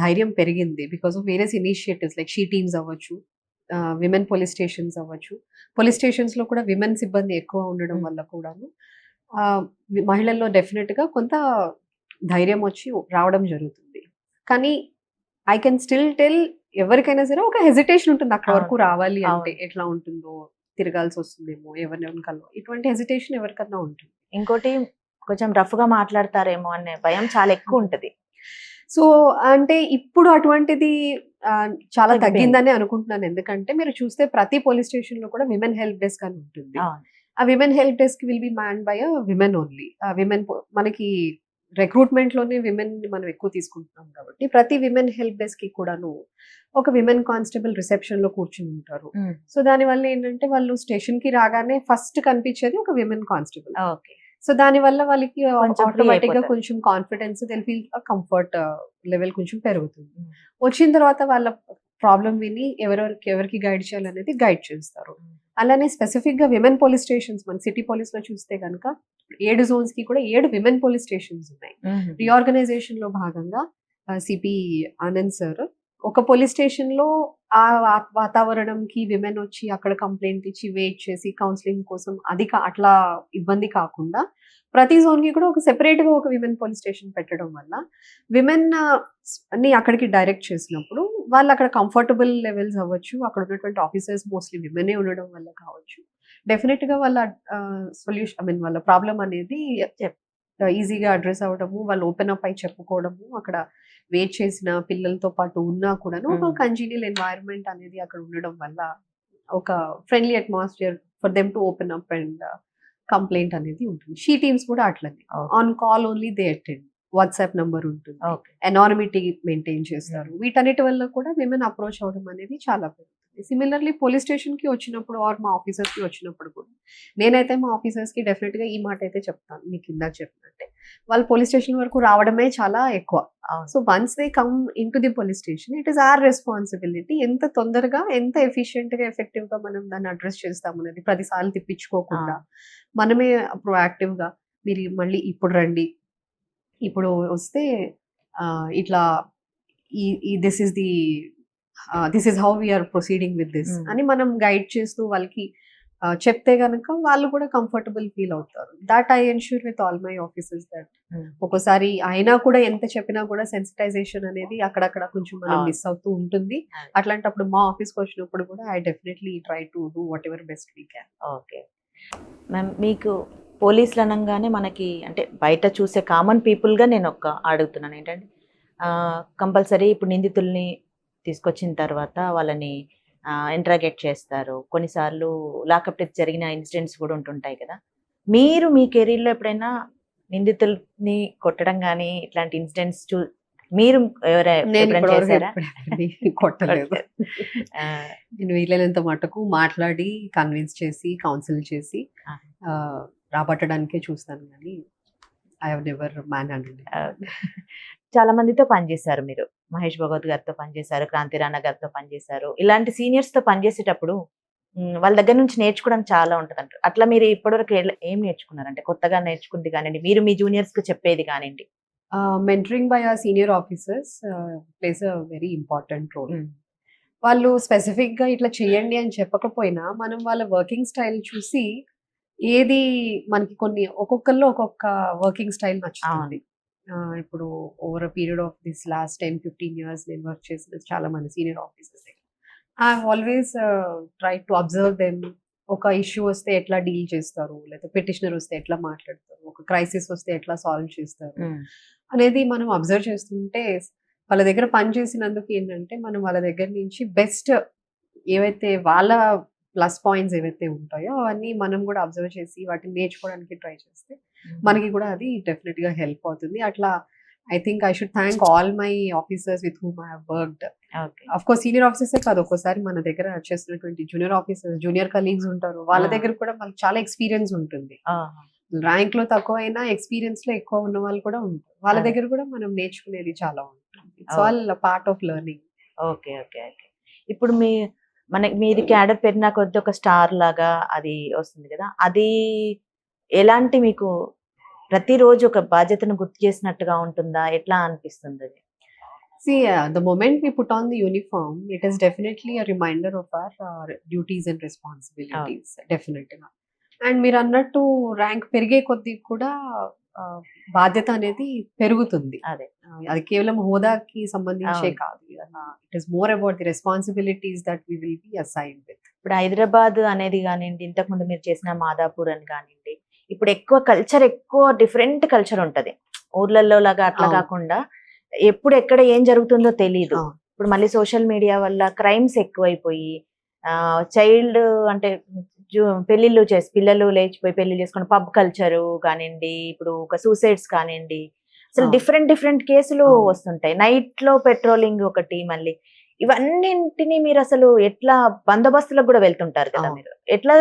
ధైర్యం పెరిగింది because of various initiatives like she teams అవ్వచ్చు, విమెన్ పోలీస్ స్టేషన్స్ అవ్వచ్చు. పోలీస్ స్టేషన్స్లో కూడా విమెన్ సిబ్బంది ఎక్కువ ఉండడం వల్ల కూడాను మహిళల్లో డెఫినెట్గా కొంత ధైర్యం వచ్చి రావడం జరుగుతుంది. కానీ ఐ కెన్ స్టిల్ టెల్ ఎవరికైనా సరే ఒక హెజిటేషన్ ఉంటుంది అక్కడ వరకు రావాలి అంటే. ఎట్లా ఉంటుందో, తిరగాల్సి వస్తుందేమో, ఎవరిని కలవ, ఇటువంటి హెజిటేషన్ ఎవరికన్నా ఉంటుంది. ఇంకోటి కొంచెం రఫ్ గా మాట్లాడతారేమో అనే భయం చాలా ఎక్కువ ఉంటది. సో అంటే ఇప్పుడు అటువంటిది చాలా తగ్గిందని అనుకుంటున్నాను. ఎందుకంటే మీరు చూస్తే ప్రతి పోలీస్ స్టేషన్ లో కూడా విమెన్ హెల్ప్ డెస్క్ అని ఉంటుంది. ఆ women help desk will be man by a women only. Women మనకి రిక్రూట్మెంట్లోనే విమెన్ మనం ఎక్కువ తీసుకుంటున్నాం కాబట్టి ప్రతి విమెన్ హెల్ప్ డెస్క్కి కూడాను ఒక విమెన్ కానిస్టేబుల్ రిసెప్షన్లో కూర్చుని ఉంటారు. సో దానివల్ల ఏంటంటే వాళ్ళు స్టేషన్కి రాగానే ఫస్ట్ కనిపించేది ఒక విమెన్ కానిస్టేబుల్. ఓకే. సో దానివల్ల వాళ్ళకి కొంచెం free ఆటోమేటిక్గా అయిపోతారు. కొంచెం కాన్ఫిడెన్స్ ఫీల్ కంఫర్ట్ లెవెల్ కొంచెం పెరుగుతుంది. వచ్చిన తర్వాత వాళ్ళ ప్రాబ్లం విని ఎవరికి గైడ్ చేయాలనేది గైడ్ చేస్తారు. అలానే స్పెసిఫిక్గా విమెన్ పోలీస్ స్టేషన్స్ మన సిటీ పోలీస్లో చూస్తే కనుక 7 జోన్స్కి కూడా 7 విమెన్ పోలీస్ స్టేషన్స్ ఉన్నాయి. రీఆర్గనైజేషన్లో భాగంగా సిపి ఆనంద్ సార్ ఒక పోలీస్ స్టేషన్లో ఆ వాతావరణంకి విమెన్ వచ్చి అక్కడ కంప్లైంట్ ఇచ్చి వెయిట్ చేసి కౌన్సిలింగ్ కోసం అట్లా ఇబ్బంది కాకుండా ప్రతి జోన్కి కూడా ఒక సెపరేట్గా ఒక విమెన్ పోలీస్ స్టేషన్ పెట్టడం వల్ల విమెన్ ని అక్కడికి డైరెక్ట్ చేసినప్పుడు వాళ్ళు అక్కడ కంఫర్టబుల్ లెవెల్స్ అవ్వచ్చు. అక్కడ ఉన్నటువంటి ఆఫీసర్స్ మోస్ట్లీ విమెనే ఉండడం వల్ల కావచ్చు డెఫినెట్గా వాళ్ళ సొల్యూషన్ వాళ్ళ ప్రాబ్లం అనేది ఈజీగా అడ్రస్ అవ్వడము, వాళ్ళు ఓపెన్ అప్ అయి చెప్పుకోవడము, అక్కడ వెయిట్ చేసిన పిల్లలతో పాటు ఉన్నా కూడాను ఒక కంజీనియల్ ఎన్వైరన్మెంట్ అనేది అక్కడ ఉండడం వల్ల ఒక friendly atmosphere for them to open up and complaint అనేది ఉంటుంది. షీ టీమ్స్ కూడా అట్లనే on call only they attend, WhatsApp number ఉంటుంది, ఎనానిమిటీ మెయింటైన్ చేస్తారు. వీటన్నిటి వల్ల కూడా విమెన్ అప్రోచ్ అవ్వడం అనేది చాలా పెరుగుతుంది. సిమిలర్లీ పోలీస్ స్టేషన్కి వచ్చినప్పుడు ఆర్ మా ఆఫీసర్స్కి వచ్చినప్పుడు కూడా నేనైతే మా ఆఫీసర్స్కి డెఫినెట్గా ఈ మాట అయితే చెప్తాను, మీకు ఇందాక చెప్పినట్టే వాళ్ళు పోలీస్ స్టేషన్ వరకు రావడమే చాలా ఎక్కువ. So once they come into the police station it is our responsibility. ఎంత తొందరగా ఎంత ఎఫిషియెంట్గా ఎఫెక్టివ్గా మనం దాన్ని అడ్రస్ చేస్తాము అనేది ప్రతిసార్లు తిప్పించుకోకుండా మనమే ప్రొయాక్టివ్గా మీరు మళ్ళీ ఇప్పుడు రండి, ఇప్పుడు వస్తే ఇట్లా this is how we are proceeding with this అని మనం గైడ్ చేస్తూ వాళ్ళకి చెప్తే గనక వాళ్ళు కూడా కంఫర్టబుల్ ఫీల్ అవుతారు. That I ensure with all my officers that. ఒక్కోసారి అయినా కూడా ఎంత చెప్పినా కూడా సెన్సిటైజేషన్ అనేది అక్కడక్కడ కొంచెం మనం మిస్ అవుతూ ఉంటుంది. అట్లాంటప్పుడు మా ఆఫీస్కి వచ్చినప్పుడు కూడా I definitely try to do what ever best we can. Okay ma'am, మీకు పోలీసులు అనగానే మనకి అంటే బయట చూసే కామన్ పీపుల్గా నేను అడుగుతున్నాను ఏంటంటే కంపల్సరీ ఇప్పుడు నిందితుల్ని తీసుకొచ్చిన తర్వాత వాళ్ళని ఇంట్రాగేట్ చేస్తారు, కొన్నిసార్లు లాకప్ డెత్ జరిగిన ఇన్సిడెంట్స్ కూడా ఉంటుంటాయి కదా. మీరు మీ కెరీర్లో ఎప్పుడైనా నిందితుల్ని కొట్టడం కానీ ఇట్లాంటి ఇన్సిడెంట్స్ మీరు చేశారా? కొట్టలేదు. నేను వీలైనంత మటుకు మాట్లాడి కన్విన్స్ చేసి కౌన్సిల్ చేసి రాబట్టడానికే చూస్తాను కానీ I have never man handled. చాలా మందితో పనిచేశారు మీరు, మహేష్ భగవత్ గారితో పనిచేశారు, క్రాంతి రాణా గారితో పనిచేశారు. ఇలాంటి సీనియర్స్తో పనిచేసేటప్పుడు వాళ్ళ దగ్గర నుంచి నేర్చుకోవడానికి చాలా ఉంటుంది అంటారు. అట్లా మీరు ఇప్పటివరకు ఏం నేర్చుకున్నారంటే కొత్తగా నేర్చుకుంది కానివ్వండి, మీరు మీ జూనియర్స్కి చెప్పేది కానివ్వండి? Mentoring by our senior officers plays a very important role. వాళ్ళు స్పెసిఫిక్గా ఇట్లా చేయండి అని చెప్పకపోయినా మనం వాళ్ళ వర్కింగ్ స్టైల్ చూసి ఏది మనకి ఒక్కొక్కరిలో ఒక్కొక్క వర్కింగ్ స్టైల్ నచ్చుతుంది. ఇప్పుడు over a period of this last 10-15 years నేను వర్క్ చేసిన చాలా మంది senior officers I always try to observe them. ఒక ఇష్యూ వస్తే ఎట్లా డీల్ చేస్తారు, లేకపోతే పిటిషనర్ వస్తే ఎట్లా మాట్లాడతారు, ఒక క్రైసిస్ వస్తే ఎట్లా సాల్వ్ చేస్తారు అనేది మనం అబ్జర్వ్ చేస్తుంటే వాళ్ళ దగ్గర పని చేసినందుకు ఏంటంటే మనం వాళ్ళ దగ్గర నుంచి బెస్ట్ ఏవైతే వాళ్ళ ప్లస్ పాయింట్స్ ఏవైతే ఉంటాయో అవన్నీ మనం కూడా అబ్జర్వ్ చేసి వాటిని నేర్చుకోవడానికి ట్రై చేస్తే మనకి కూడా అది డెఫినెట్గా హెల్ప్ అవుతుంది. అట్లా I think I should thank all my officers with whom I have worked. Of course senior ఆఫీసర్సే కాదు, ఒక్కోసారి మన దగ్గర చేస్తున్నటువంటి జూనియర్ ఆఫీసర్స్ జూనియర్ కలీగ్స్ ఉంటారు, వాళ్ళ దగ్గర కూడా మనకి చాలా ఎక్స్పీరియన్స్ ఉంటుంది. ర్యాంక్ లో తక్కువ అయినా ఎక్స్పీరియన్స్ లో ఎక్కువ ఉన్న వాళ్ళు కూడా ఉంటారు, వాళ్ళ దగ్గర కూడా మనం నేర్చుకునేది చాలా ఉంటుంది. It's all part of learning. Okay okay okay. ఇప్పుడు మీది క్యాడర్ పెరిగిన కొద్ది ఒక స్టార్ లాగా అది వస్తుంది కదా, అది ఎలాంటి మీకు ప్రతిరోజు ఒక బాధ్యతను గుర్తు చేసినట్టుగా ఉంటుందా, ఎట్లా అనిపిస్తుంది అది? See, the moment we put on the uniform, it is definitely a reminder of our duties and responsibilities. Definitely. And మీరు అన్నట్టు ర్యాంక్ పెరిగే కొద్దీ కూడా బాధ్యత అనేది పెరుగుతుంది. అది కేవలం హోదాకి సంబంధించే కాదు, it is more about the responsibilities that we will be assigned with. ఇప్పుడు హైదరాబాద్ అనేది కానివ్వండి, ఇంతకుముందు మీరు చేసిన మాదాపూర్ అని కానివ్వండి, ఇప్పుడు ఎక్కువ డిఫరెంట్ కల్చర్ ఉంటది ఊర్లలో లాగా. అట్లా కాకుండా ఎప్పుడు ఎక్కడ ఏం జరుగుతుందో తెలియదు. ఇప్పుడు మళ్ళీ సోషల్ మీడియా వల్ల క్రైమ్స్ ఎక్కువైపోయి చైల్డ్ అంటే పిల్లలు లేచిపోయి పెళ్లి చేసుకుని పబ్ కల్చరు కానివ్వండి, ఇప్పుడు ఒక సూసైడ్స్ కానివ్వండి, అసలు డిఫరెంట్ డిఫరెంట్ కేసులు అవును. వస్తుంటాయి. నైట్ లో పెట్రోలింగ్ ఒకటి, మళ్ళీ ఇవన్నింటిని మీరు అసలు ఎట్లా బందోబస్తులకు కూడా వెళ్తుంటారు కదా అవును. మీరు, ఎట్లా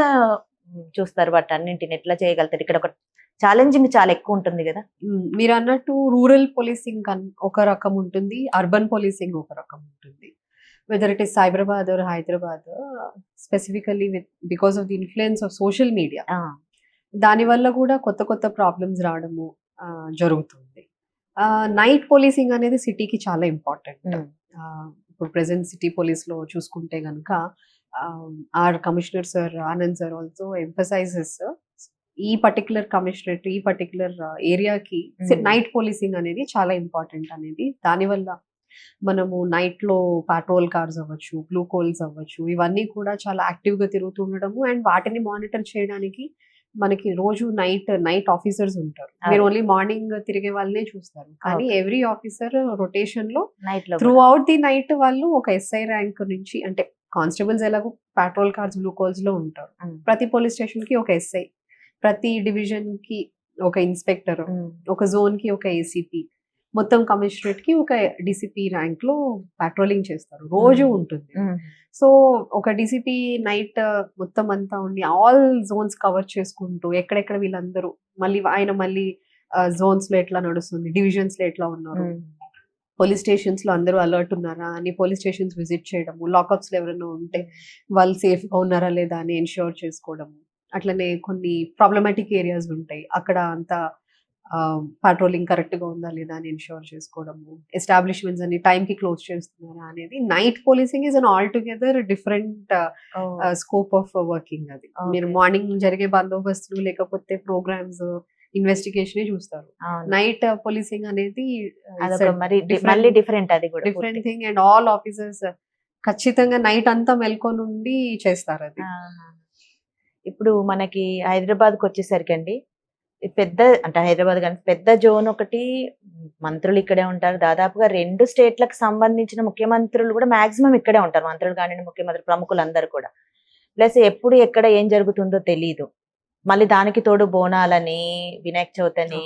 చూస్తారు వాటన్నింటిని ఎట్లా చేయగలుగుతారు? ఇక్కడ ఒక ఛాలెంజింగ్ చాలా ఎక్కువ ఉంటుంది కదా. మీరు అన్నట్టు రూరల్ పోలీసింగ్ ఒక రకం ఉంటుంది, అర్బన్ పోలీసింగ్ ఒక రకం ఉంటుంది. Whether it is Cyberabad or Hyderabad, specifically because of the influence of social media, ఆ, దానివల్ల కూడా కొత్త కొత్త ప్రాబ్లమ్స్ రావడము జరుగుతుంది. నైట్ పోలీసింగ్ అనేది సిటీకి చాలా ఇంపార్టెంట్. ఉమ్, ఇప్పుడు ప్రెసెంట్ సిటీ పోలీస్లో చూసుకుంటే కనుక are commissioner sir Anand sir also emphasises ఈ పర్టికులర్ కమిషనరేట్, ఈ పర్టికులర్ ఏరియాకి నైట్ పోలీసింగ్ అనేది చాలా ఇంపార్టెంట్ అనేది. దానివల్ల మనము నైట్లో పాట్రోల్ కార్స్ అవ్వచ్చు, బ్లూ కోల్స్ అవ్వచ్చు, ఇవన్నీ కూడా చాలా యాక్టివ్గా తిరుగుతుండడము అండ్ వాటిని మానిటర్ చేయడానికి మనకి రోజు నైట్ ఆఫీసర్స్ ఉంటారు. మీరు ఓన్లీ మార్నింగ్ తిరిగే వాళ్ళనే చూస్తారు, కానీ ఎవ్రీ ఆఫీసర్ రొటేషన్ లో నైట్ లో త్రూ అవుట్ ది నైట్ వాళ్ళు ఒక ఎస్ఐ ర్యాంక్ నుంచి, అంటే కానిస్టేబుల్స్ ఎలాగో పాట్రోల్ కార్స్ బ్లూ కోల్స్ లో ఉంటారు, ప్రతి పోలీస్ స్టేషన్ కి ఒక ఎస్ఐ, ప్రతి డివిజన్ కి ఒక ఇన్స్పెక్టర్, ఒక జోన్ కి ఒక ఏసీపీ, మొత్తం కమిషనరేట్ కి ఒక డిసిపి ర్యాంక్ లో పాట్రోలింగ్ చేస్తారు, రోజు ఉంటుంది. సో ఒక డిసిపి నైట్ మొత్తం అంతా ఉండి ఆల్ జోన్స్ కవర్ చేసుకుంటూ ఎక్కడెక్కడ వీళ్ళందరూ మళ్ళీ జోన్స్ లో ఎట్లా నడుస్తుంది, డివిజన్స్ లో ఎట్లా ఉన్నారు, పోలీస్ స్టేషన్స్ లో అందరూ అలర్ట్ ఉన్నారా అని పోలీస్ స్టేషన్స్ విజిట్ చేయడము, లాకప్స్ లో ఎవరైనా ఉంటే వాళ్ళు సేఫ్ గా ఉన్నారా లేదా అని ఎన్ష్యూర్ చేసుకోవడము. అట్లనే కొన్ని ప్రాబ్లమాటిక్ ఏరియాస్ ఉంటాయి, అక్కడ అంతా పాట్రోలింగ్ కరెక్ట్ గా ఉందా లేదా అని ఎన్ష్యూర్ చేసుకోవడము, ఎస్టాబ్లిష్మెంట్స్ అన్ని టైం కి క్లోజ్ చేస్తున్నారా అనేది. Night policing is an all together different scope of working. అది మీరు మార్నింగ్ జరిగే బందోబస్తులు లేకపోతే ప్రోగ్రామ్స్ ఇన్వెస్టిగేషన్ చూస్తారు, నైట్ పోలీసింగ్ అనేది డిఫరెంట్, అది కూడా different thing and all officers ఖచ్చితంగా నైట్ అంతా మెల్కొని ఉండి చేస్తారు అది. ఇప్పుడు మనకి హైదరాబాద్కి వచ్చేసరికి అండి, పెద్ద అంటే హైదరాబాద్ కానీ పెద్ద జోన్ ఒకటి, మంత్రులు ఇక్కడే ఉంటారు. దాదాపుగా 2 స్టేట్లకు సంబంధించిన ముఖ్యమంత్రులు కూడా మాక్సిమం ఇక్కడే ఉంటారు, మంత్రులు కానీ ముఖ్యమంత్రి ప్రముఖులందరూ కూడా. ప్లస్ ఎప్పుడు ఎక్కడ ఏం జరుగుతుందో తెలియదు. మళ్ళీ దానికి తోడు బోనాలని, వినాయక చవితి అని,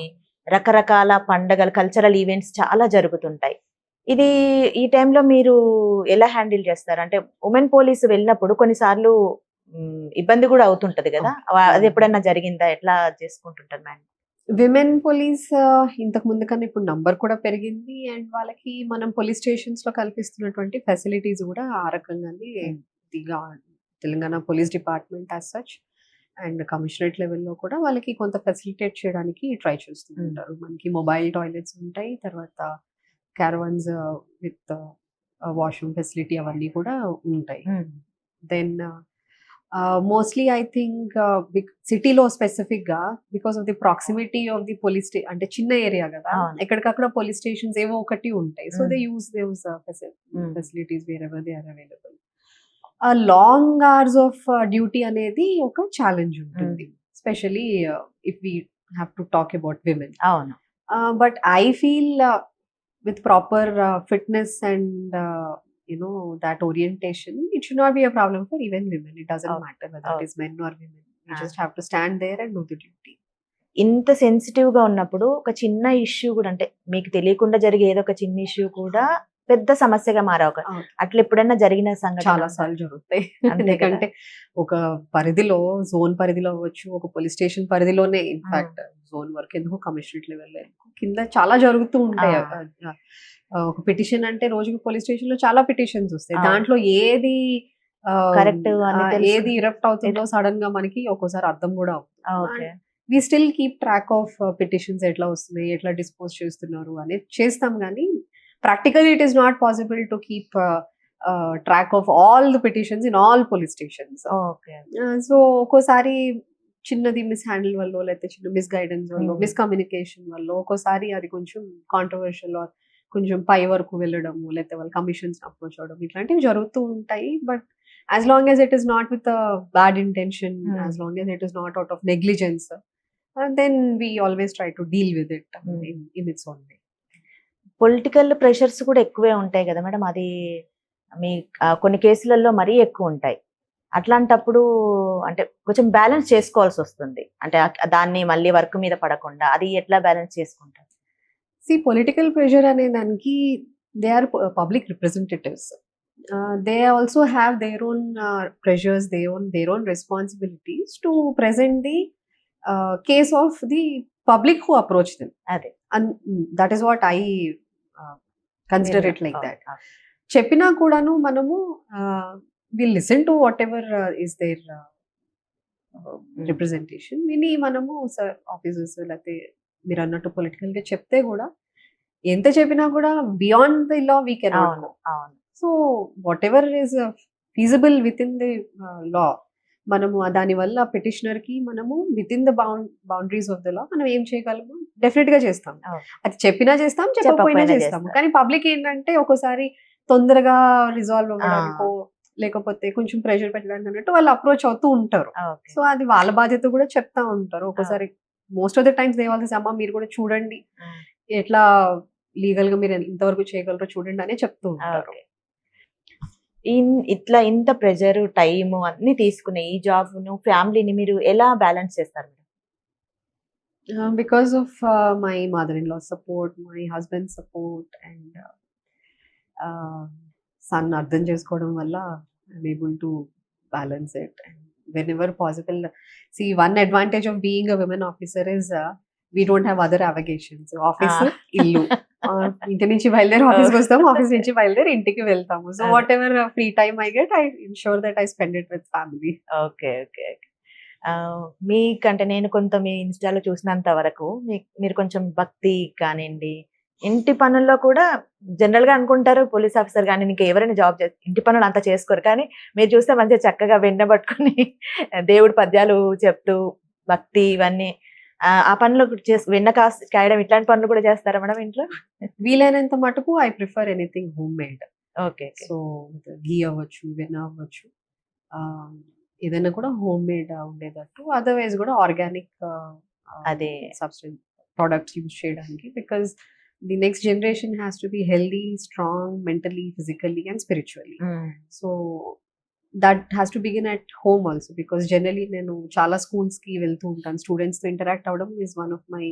రకరకాల పండగలు, కల్చరల్ ఈవెంట్స్ చాలా జరుగుతుంటాయి. ఇది ఈ టైంలో మీరు ఎలా హ్యాండిల్ చేస్తారు? అంటే ఉమెన్ పోలీసు వెళ్ళినప్పుడు కొన్నిసార్లు ఇబ్బంది కూడా అవుతుంటది కదా, అది ఎప్పుడైనా జరిగిందా? ఎట్లా చేసుకుంటుంటారు మేడం? విమెన్ పోలీస్ ఇంతకు ముందు కన్నా ఇప్పుడు నంబర్ కూడా పెరిగింది అండ్ వాళ్ళకి మనం పోలీస్ స్టేషన్స్ లో కల్పిస్తున్నటువంటి ఫెసిలిటీస్ కూడా ఆ రకంగానే Telangana police department as such and commissionerate లెవెల్లో కూడా వాళ్ళకి కొంత ఫెసిలిటేట్ చేయడానికి ట్రై చేస్తూ ఉంటారు. మనకి మొబైల్ టాయిలెట్స్ ఉంటాయి, తర్వాత క్యారవాన్స్ విత్ వాష్రూమ్ ఫెసిలిటీ అవన్నీ కూడా ఉంటాయి. దెన్ మోస్ట్లీ ఐ థింక్ సిటీలో స్పెసిఫిక్ గా because of the proximity of the police అంటే చిన్న ఏరియా కదా, ఎక్కడికక్కడ పోలీస్ స్టేషన్స్ ఏవో ఒకటి ఉంటాయి. So they use those facilities wherever they are available. Long hours of duty అనేది ఒక ఛాలెంజ్ ఉంటుంది, specially if we have to talk about women. అవును, but I feel with proper fitness and that orientation, it should not be a problem for even women. It doesn't matter whether it is men or women. You just have to stand there and do the duty. ఇంత sensitive గా ఉన్నప్పుడు ఒక చిన్న issue కూడా, అంటే మీకు తెలియకుండా జరిగే ఏదో ఒక చిన్న ఇష్యూ కూడా పెద్ద సమస్యగా మారవ, అట్లా ఎప్పుడైనా జరిగిన సంఘటన? చాలా సార్లు జరుగుతాయి. ఎందుకంటే ఒక పరిధిలో, జోన్ పరిధిలో అవ్వచ్చు, ఒక పోలీస్ స్టేషన్ పరిధిలోనే, ఇన్ఫాక్ట్ జోన్ వరకు ఎందుకు కమిషనరేట్ లెవెల్ కింద చాలా జరుగుతూ ఉంటాయి. ఒక పిటిషన్ అంటే రోజుకి పోలీస్ స్టేషన్ లో చాలా పిటిషన్స్ వస్తాయి, దాంట్లో ఏది కరెక్ట్ ఏది ఇరప్ట్ అవుతుందో సడన్ గా మనకి ఒక్కోసారి అర్థం కూడా అవుతుంది. We still keep track of petitions, ఎట్లా వస్తున్నాయి, ఎట్లా డిస్పోజ్ చేస్తున్నారు అనేది చేస్తాం, కానీ practically it is not possible to keep track of all the petitions in all police stations. So ఒక్కోసారి చిన్నది మిస్ హ్యాండిల్ వల్ల, లేకపోతే చిన్న మిస్ గైడెన్స్ వల్ల, మిస్కమ్యూనికేషన్ వల్ల ఒక్కోసారి అది కొంచెం కాంట్రవర్షియల్, కొంచెం పై వరకు వెళ్ళడము, లేకపోతే వాళ్ళ కమిషన్స్ అప్రోచ్ అవడం, ఇట్లాంటివి జరుగుతూ ఉంటాయి. But as long as it is not with a bad intention, as long as it is not out of negligence, then we always try to deal with it in its own way. Political pressures కూడా ఎక్కువే ఉంటాయి కదా madam, అది మీ కొన్ని కేసులలో మరీ ఎక్కువ ఉంటాయి. అట్లాంటప్పుడు అంటే కొంచెం బ్యాలెన్స్ చేసుకోవాల్సి వస్తుంది, అంటే దాన్ని మళ్ళీ వర్క్ మీద పడకుండా అది ఎట్లా బ్యాలెన్స్ చేసుకుంటారు? పొలిటికల్ ప్రెషర్ అనే దానికి they are public representatives. They also have their own pressures, their own responsibilities to present the case of the public who approach them. అదే and that is what I consider మీరు it like అవును, that. అవును. చెప్పినా కూడాను మనము will listen to whatever is their representation. విని మనము sir officers లేకపోతే మీరు అన్నట్టు పొలిటికల్ గా చెప్తే కూడా ఎంత చెప్పినా కూడా beyond the law we cannot అవును గో. అవును so what ever is feasible with in the law, మనము దాని వల్ల పిటిషనర్ కి మనము with in the boundaries of the law మనం ఏం చేయగలము డెఫినెట్ గా చేస్తాం. అవును. అది చెప్పినా చేస్తాం, చెప్పకపోయినా చెప్పకపోయినా చేస్తాము. చేస్తారు. కానీ పబ్లిక్ ఏంటంటే ఒక్కోసారి తొందరగా రిజాల్వ్ అవ్వడానికో లేకపోతే కొంచెం ప్రెషర్ పెట్టడానికి అన్నట్టు వాళ్ళు అప్రోచ్ అవుతూ ఉంటారు. ఓకే సో అది వాళ్ళ బాధ్యత కూడా చెప్తా ఉంటారు. ఒక్కోసారి most of the times they always అమ్మ మీరు కూడా చూడండి ఎట్లా లీగల్ గా మీరు ఇంతవరకు చేయగలరో చూడండి అనే చెప్తూ ఉంటారు. ఓకే. ఇట్లా ఇంత ప్రెజర్ టైం అన్ని తీసుకునే ఈ జాబ్ ను ఫ్యామిలీని మీరు ఎలా బ్యాలెన్స్ చేస్తారు? Because of my mother-in-law support, my husband's support, and son అర్థం చేసుకోవడం వల్ల I'm able to balance it. And whenever possible, see, one advantage of being a women officer is we don't have other avocations. Office, illu. ఇంటి నుంచి బయలుదేరి ఆఫీస్కి వస్తాము, office నుంచి బయలుదేరి ఇంటికి వెళ్తాము. So what ever free time I get, I ensure that I spend it with family. Okay okay. మీకంటే నేను కొంత మీ ఇన్స్టాలో చూసినంత వరకు మీరు కొంచెం భక్తి కానివ్వండి, ఇంటి పనుల్లో కూడా జనరల్ గా అనుకుంటారు పోలీస్ ఆఫీసర్ కానీ ఇంకా ఎవరైనా జాబ్ ఇంటి పనులు అంతా చేసుకోరు, కానీ మీరు చూస్తే మంచిగా చక్కగా వెన్న పట్టుకుని దేవుడి పద్యాలు చెప్తూ భక్తి ఇవన్నీ ఆ పనులు వెన్న కాయడం ఇట్లాంటి పనులు కూడా చేస్తారా మేడం ఇంట్లో? వీలైనంత మటుకు I prefer anything home made. Okay. So ghee అవ్వచ్చు, వెన్న అవ్వచ్చు, ఏదైనా కూడా హోమ్ మేడ్ ఉండేటట్టు, అదర్వైజ్ కూడా ఆర్గానిక్ అదే సబ్స్టెన్స్ ప్రొడక్ట్స్ యూజ్ చేయడానికి. Because the next generation has to be healthy, strong, mentally, physically and spiritually. So that has to begin at home also. Because generally నేను చాలా స్కూల్స్కి వెళ్తూ ఉంటాను, స్టూడెంట్స్తో ఇంటరాక్ట్ అవ్వడం ఈజ్ వన్ ఆఫ్ మై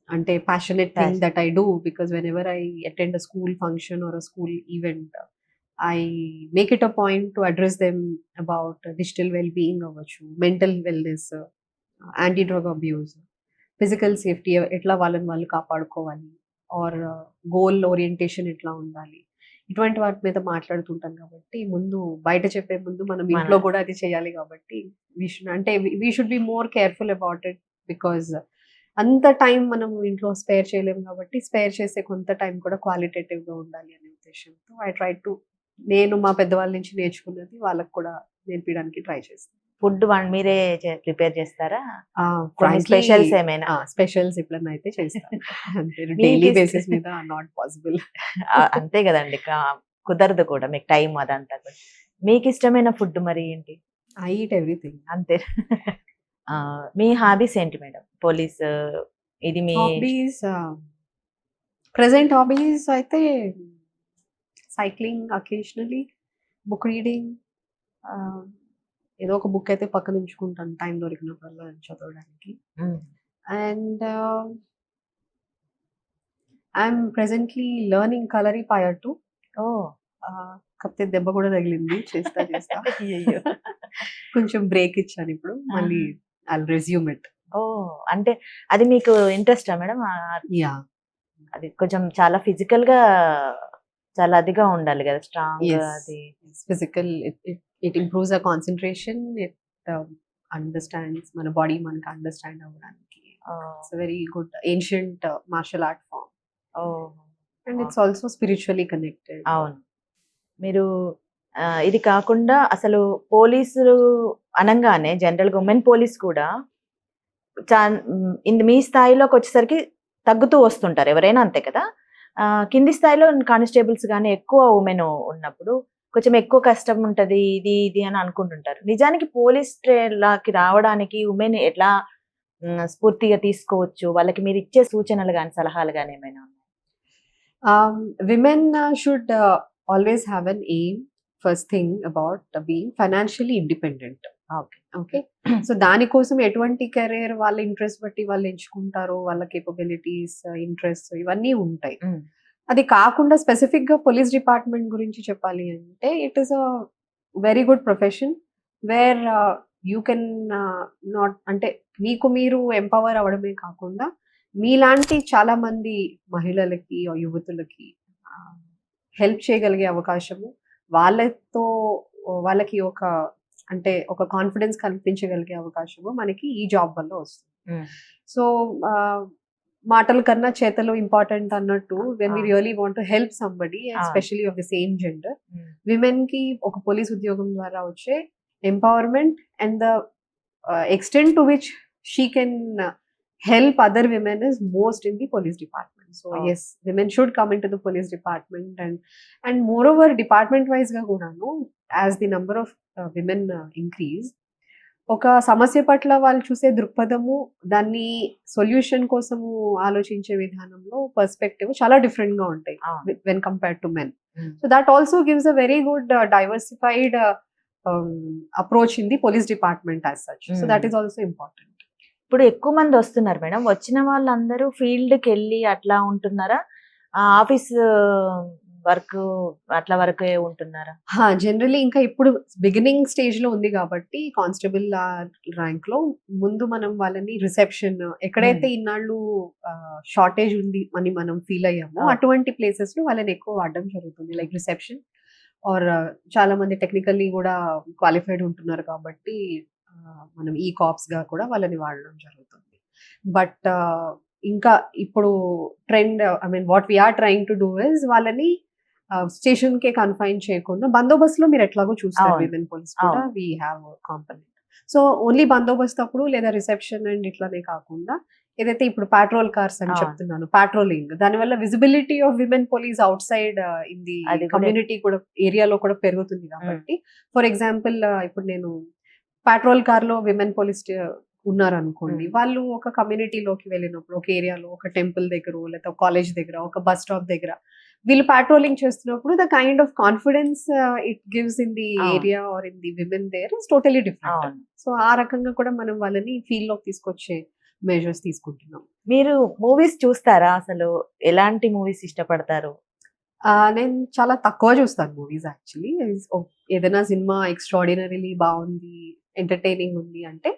అంటే passionate thing that I do, because whenever I attend a school function or a school event, I make it a point to address them about digital well-being అవ్వచ్చు, mental wellness, anti-drug abuse, physical safety, ఎట్లా వాళ్ళని వాళ్ళు కాపాడుకోవాలి, are goal orientation ఎట్లా ఉండాలి, ఇటువంటి వాటి మీద మాట్లాడుతుంటాను. కాబట్టి ముందు బయట చెప్పే ముందు మనం ఇంట్లో కూడా అది చేయాలి. కాబట్టి we should be more careful about it. Because అంత టైం మనం ఇంట్లో స్పేర్ చేయలేము, కాబట్టి స్పేర్ చేసే కొంత టైం కూడా క్వాలిటేటివ్ గా ఉండాలి అనే ఉద్దేశంతో ఐ ట్రై టు, నేను మా పెద్దవాళ్ళ నుంచి నేర్చుకున్నది వాళ్ళకి కూడా నేర్పించడానికి ట్రై చేస్తాను. ఫుడ్ మీరే ప్రిపేర్ చేస్తారా? Frankly, స్పెషల్స్ ఏమైనా? స్పెషల్స్ ఎప్పుడన్నా అయితే చేస్తాను. అంటే డైలీ బేసిస్ మీద నాట్ పాసిబుల్. అంతే కదండి, కుదరదు కూడా మీకు టైం అదంతా కూడా. మీకు ఇష్టమైన ఫుడ్ మరి ఏంటి? I eat everything. అంతే. మీ హాబీస్ ఏంటి మేడం? పోలీస్ ఇది మీ హాబీస్, ప్రెసెంట్ హాబీస్ అయితే సైక్లింగ్, అకేషనలీ బుక్ రీడింగ్, ఏదో ఒక బుక్ అయితే పక్కన ఉంచుకుంటాను టైం దొరికినప్పుడల్లా చదవడానికి. And I'm presently learning Kalaripayattu too. కాకపోతే దెబ్బ కూడా తగిలింది చేస్తా చేస్తా. కొంచెం బ్రేక్ ఇచ్చాను, ఇప్పుడు మళ్ళీ I'll resume it. అంటే అది మీకు ఇంట్రెస్టా మేడం? యా, అది కొంచెం చాలా ఫిజికల్ గా చాలా అదిగా ఉండాలి కదా, స్ట్రాంగ్. అది physical, it improves our concentration, it understands మన బాడీ మనకి అండర్స్టాండ్ అవ్వడానికి. It's very good ancient martial art form, and it's also spiritually connected. అవును. మీరు ఇది కాకుండా అసలు పోలీసులు అనంగానే జనరల్గా ఉమెన్ పోలీస్ కూడా మీ స్థాయిలోకి వచ్చేసరికి తగ్గుతూ వస్తుంటారు, ఎవరైనా అంతే కదా. కింది స్థాయిలో కానిస్టేబుల్స్ కానీ ఎక్కువ ఉమెన్ ఉన్నప్పుడు కొంచెం ఎక్కువ కష్టం ఉంటుంది, ఇది ఇది అని అనుకుంటుంటారు. నిజానికి పోలీస్ లాకి రావడానికి ఉమెన్ ఎట్లా స్ఫూర్తిగా తీసుకోవచ్చు? వాళ్ళకి మీరు ఇచ్చే సూచనలు కానీ సలహాలు కానీ ఏమైనా ఉన్నాయి? Women should always have an aim. First thing about being financially independent. Okay. Okay. So దానికోసం ఎటువంటి కెరీర్ వాళ్ళ ఇంట్రెస్ట్ బట్టి వాళ్ళు ఎంచుకుంటారో, వాళ్ళ కేపబిలిటీస్, ఇంట్రెస్ట్ ఇవన్నీ ఉంటాయి. హ్మ్. అది కాకుండా స్పెసిఫిక్‌గా పోలీస్ డిపార్ట్‌మెంట్ గురించి చెప్పాలి అంటే, it is a very good profession where you can not అంటే మీకు మీరు ఎంపవర్ అవ్వడమే కాకుండా, మీలాంటి చాలా మంది మహిళలకి, యువతులకి హెల్ప్ చేయగలిగే అవకాశము, వాళ్ళతో వాళ్ళకి అంటే ఒక కాన్ఫిడెన్స్ కల్పించగలిగే అవకాశము మనకి ఈ జాబ్ వల్ల వస్తుంది. హ్మ్. సో మాటల కన్నా చేతలు ఇంపార్టెంట్ అన్నట్టు when we ah! Really want to help somebody ah! Especially of the same gender, hmm. Women కి ఒక పోలీస్ ఉద్యోగం ద్వారా వచ్చే empowerment and the extent to which she can help other women is most in the police department. So Oh. yes, women should come into the police department, and moreover department wise ga కూడాను as the number of women increase, ఒక సమస్య పట్ల వాళ్ళు చూసే దృక్పథము, దాన్ని solution కోసము ఆలోచించే విధానంలో పర్స్పెక్టివ్ చాలా డిఫరెంట్ గా ఉంటాయి అవును. When compared to men. హ్మ్. So that also gives a very good diversified approach in the police department as such. So that is also important. ఇప్పుడు ఎక్కువ మంది వస్తున్నారు మేడం. వచ్చిన వాళ్ళందరూ ఫీల్డ్‌కెళ్ళి అట్లా ఉంటున్నారా? ఆఫీస్ వర్క్ అట్లా వరకే ఉంటున్నారా? జనరల్లీ ఇంకా ఇప్పుడు బిగినింగ్ స్టేజ్ లో ఉంది కాబట్టి కానిస్టేబుల్ ర్యాంక్ లో ముందు మనం వాళ్ళని రిసెప్షన్, ఎక్కడైతే ఇన్నాళ్ళు షార్టేజ్ ఉంది అని మనం ఫీల్ అయ్యామో Okay. అటువంటి ప్లేసెస్ లో వాళ్ళని ఎక్కువ వాడడం జరుగుతుంది. లైక్ రిసెప్షన్ ఆర్ చాలా మంది టెక్నికల్లీ కూడా క్వాలిఫైడ్ ఉంటున్నారు కాబట్టి మనం ఈ కాప్స్ గా కూడా వాళ్ళని వాడడం జరుగుతుంది. బట్ ఇంకా ఇప్పుడు trend, I mean what we are trying to do is వాళ్ళని స్టేషన్ కే కన్ఫైన్ చేయకుండా బందోబస్తులో మీరు ఎట్లాగో చూస్తారు అవును. విమెన్ పోలీస్ కూడా అవును. We have component. So only బందోబస్తు అప్పుడు లేదా రిసెప్షన్ అండ్ ఇట్లానే కాకుండా ఏదైతే ఇప్పుడు పాట్రోల్ కార్స్ అని అవును. చెప్తున్నాను, పాట్రోలింగ్, దానివల్ల visibility of women police out side in the అది కూడా కమ్యూనిటీ కూడా ఏరియాలో కూడా పెరుగుతుంది కాబట్టి, ఫర్ ఎగ్జాంపుల్ ఇప్పుడు నేను పాట్రోల్ కార్ లో విమెన్ పోలీస్ ఉన్నారనుకోండి, వాళ్ళు ఒక కమ్యూనిటీలోకి వెళ్ళినప్పుడు, ఒక ఏరియాలో, ఒక టెంపుల్ దగ్గర, లేదా కాలేజ్ దగ్గర, ఒక బస్ స్టాప్ దగ్గర వీళ్ళు పాట్రోలింగ్ చేస్తున్నప్పుడు the kind of confidence it gives in the అవును. Area or in the women there is totally different. అవును. సో ఆ రకంగా కూడా మనం వాళ్ళని ఫీల్డ్ లోకి తీసుకొచ్చే మెజర్స్ తీసుకుంటున్నాం. మీరు మూవీస్ చూస్తారా అసలు? ఎలాంటి మూవీస్ ఇష్టపడతారు? నేను చాలా తక్కువ చూస్తాను మూవీస్ యాక్చువల్లీ. ఏదైనా సినిమా ఎక్స్ట్రాడినరీలీ బాగుంది, ఎంటర్టైనింగ్ ఉంది అంటే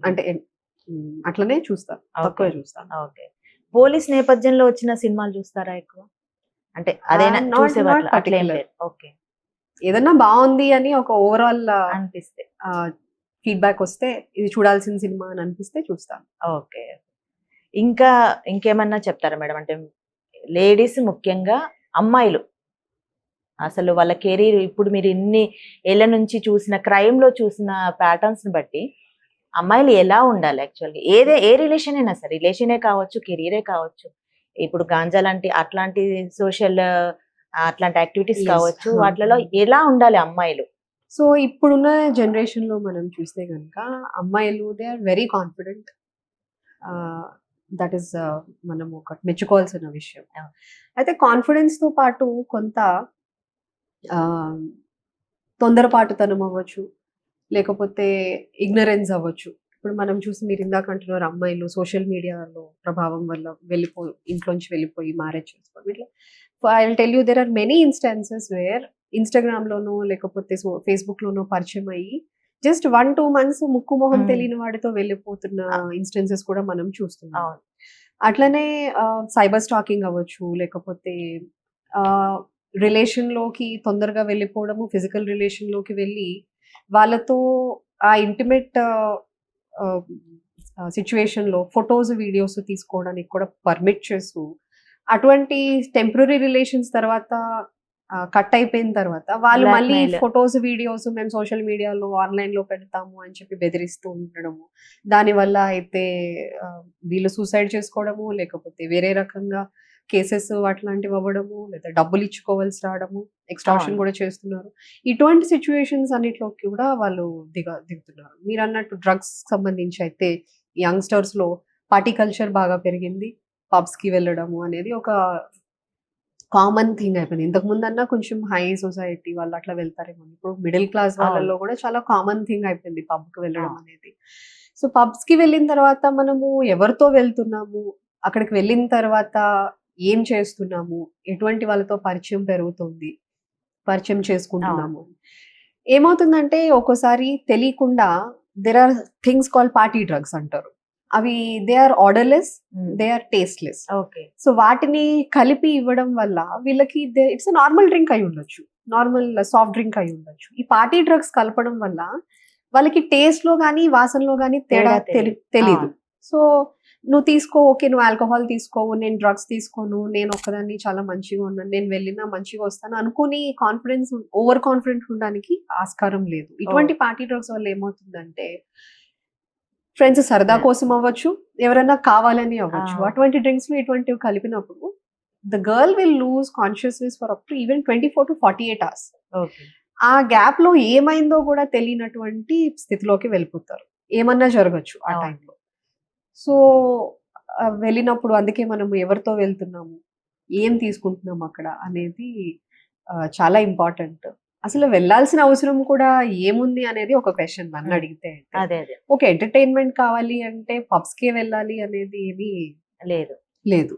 అంటే అట్లనే చూస్తాను, తక్కువ చూస్తాను. ఓకే. పోలీస్ నేపథ్యంలో వచ్చిన సినిమాలు చూస్తారా ఎక్కువ? అంటే అదేనా నాట్ చూసేవాళ్ళు అట్లా ఏం పర్టికులర్. లేదు. ఓకే. ఏదన్నా బాగుంది అని ఒక ఓవరాల్ అనిపిస్తే. ఫీడ్‌బ్యాక్ వస్తే ఇది చూడాల్సిన సినిమా అని అనిపిస్తే చూస్తాను. ఓకే. ఇంకా ఇంకేమన్నా చెప్తారా మేడం? అంటే లేడీస్ ముఖ్యంగా అమ్మాయిలు అసలు వాళ్ళ కెరీర్ ఇప్పుడు మీరు ఇన్ని ఏళ్ల నుంచి చూసిన క్రైమ్‌లో చూసిన ప్యాటర్న్స్‌ని బట్టి అమ్మాయిలు ఎలా ఉండాలి యాక్చువల్‌గా? ఏ రిలేషన్ అయినా సరే, రిలేషనే కావచ్చు, కెరీరే కావచ్చు. ఇప్పుడు గాంజా లాంటి అట్లాంటి సోషల్ అట్లాంటి యాక్టివిటీస్ Yes. కావచ్చు. వాటిలలో ఎలా ఉండాలి అమ్మాయిలు? సో ఇప్పుడున్న జనరేషన్‌లో మనం చూస్తే గనుక అమ్మాయిలు they are very confident. That is మనం ఒకటి మెచ్చుకోవాల్సిన విషయం. అయితే కాన్ఫిడెన్స్‌తో పాటు కొంత ఆహ్, తొందరపాటుతనం అవ్వచ్చు, లేకపోతే ఇగ్నరెన్స్ అవ్వచ్చు. ఇప్పుడు మనం చూసి మీరు ఇందాక అంటున్నారు అమ్మాయిలు సోషల్ మీడియాలో ప్రభావం వల్ల ఇంట్లోంచి వెళ్ళిపోయి మ్యారేజ్ చేసుకోవడం ఇట్లా. I will tell you there are many instances where ఇన్‌స్టాగ్రామ్‌లోనో లేకపోతే ఫేస్‌బుక్‌లోనో పరిచయం అయ్యి జస్ట్ 1-2 మంత్స్ ముక్కు మొహం తెలియని వాడితో వెళ్ళిపోతున్న ఇన్‌స్టెన్సెస్ కూడా మనం చూస్తున్నాం. అవును. అట్లనే సైబర్ స్టాకింగ్ అవ్వచ్చు, లేకపోతే రిలేషన్‌లోకి తొందరగా వెళ్ళిపోవడము, ఫిజికల్ రిలేషన్‌లోకి వెళ్ళి వాళ్ళతో ఆ ఇంటిమేట్ సిట్యుయేషన్‌లో ఫోటోస్, వీడియోస్ తీసుకోవడానికి కూడా పర్మిట్ చేస్తూ, అటువంటి టెంపరరీ రిలేషన్స్ తర్వాత కట్ అయిపోయిన తర్వాత వాళ్ళు మళ్ళీ Blackmail. ఫోటోస్, వీడియోస్ మేము సోషల్ మీడియాలో, ఆన్‌లైన్‌లో పెడతాము అని చెప్పి బెదిరిస్తూ ఉండడము. దానివల్ల అయితే వీళ్ళు సూసైడ్ చేసుకోవడము, లేకపోతే వేరే రకంగా కేసెస్ అట్లాంటివి అవ్వడము, లేదా డబ్బులు ఇచ్చుకోవాల్సి రావడము, ఎక్స్టార్షన్ అవును. కూడా చేస్తున్నారు. ఇటువంటి సిట్యుయేషన్స్ అన్నిట్లోకి కూడా వాళ్ళు దిగుతున్నారు. మీరన్నట్టు డ్రగ్స్ సంబంధించి అయితే యంగ్‌స్టర్స్‌లో పార్టీ కల్చర్ బాగా పెరిగింది. పబ్స్‌కి వెళ్ళడము అనేది ఒక కామన్ థింగ్ అయిపోయింది. ఇంతకు ముందన్నా కొంచెం హై సొసైటీ వాళ్ళు అట్లా వెళ్తారేమో, ఇప్పుడు మిడిల్ క్లాస్ వాళ్ళలో కూడా చాలా కామన్ థింగ్ అయిపోయింది పబ్కి వెళ్ళడం అవును. అనేది. సో పబ్స్ కి వెళ్ళిన తర్వాత మనము ఎవరితో వెళ్తున్నాము, అక్కడికి వెళ్ళిన తర్వాత ఏం చేస్తున్నాము, ఎటువంటి వాళ్ళతో పరిచయం పెరుగుతుంది, పరిచయం చేసుకుంటున్నాము. ఏమవుతుందంటే ఒక్కోసారి తెలియకుండా there are things call party drugs అంటారు. అవి they are odourless, they are tasteless. Okay. So వాటిని కలిపి ఇవ్వడం వల్ల వీళ్ళకి ఇట్స్ నార్మల్ డ్రింక్ అయి ఉండొచ్చు, నార్మల్ సాఫ్ట్ డ్రింక్ అయి ఉండొచ్చు. ఈ పార్టీ డ్రగ్స్ కలపడం వల్ల వాళ్ళకి టేస్ట్ లో కానీ వాసనలో కానీ తేడా తెలీదు. సో నువ్వు తీసుకో, ఓకే నువ్వు ఆల్కహాల్ తీసుకోవు, నేను డ్రగ్స్ తీసుకోను, నేను ఒక్కదాన్ని చాలా మంచిగా ఉన్నాను, నేను వెళ్ళినా మంచిగా వస్తాను అనుకుని కాన్ఫిడెన్స్, ఓవర్ కాన్ఫిడెంట్ ఉండడానికి ఆస్కారం లేదు. ఇటువంటి పార్టీ డ్రగ్స్ వల్ల ఏమవుతుందంటే ఫ్రెండ్స్ సరదా కోసం అవ్వచ్చు, ఎవరైనా కావాలని అవ్వచ్చు, అటువంటి డ్రింక్స్ లో ఇటువంటివి కలిపినప్పుడు the girl will lose consciousness for up to even 24 to 48 hours. ఆ గ్యాప్ లో ఏమైందో కూడా తెలియనటువంటి స్థితిలోకి వెళ్ళిపోతారు, ఏమన్నా జరగచ్చు ఆ టైంలో. సో వెళ్ళినప్పుడు అందుకే మనం ఎవరితో వెళ్తున్నాము, ఏం తీసుకుంటున్నాము అక్కడ అనేది చాలా ఇంపార్టెంట్. అసలు వెళ్ళాల్సిన అవసరం కూడా ఏముంది అనేది ఒక క్వశ్చన్ నన్ను అడిగితే. ఓకే ఎంటర్టైన్మెంట్ కావాలి అంటే పబ్స్ కే వెళ్ళాలి అనేది ఏమీ లేదు.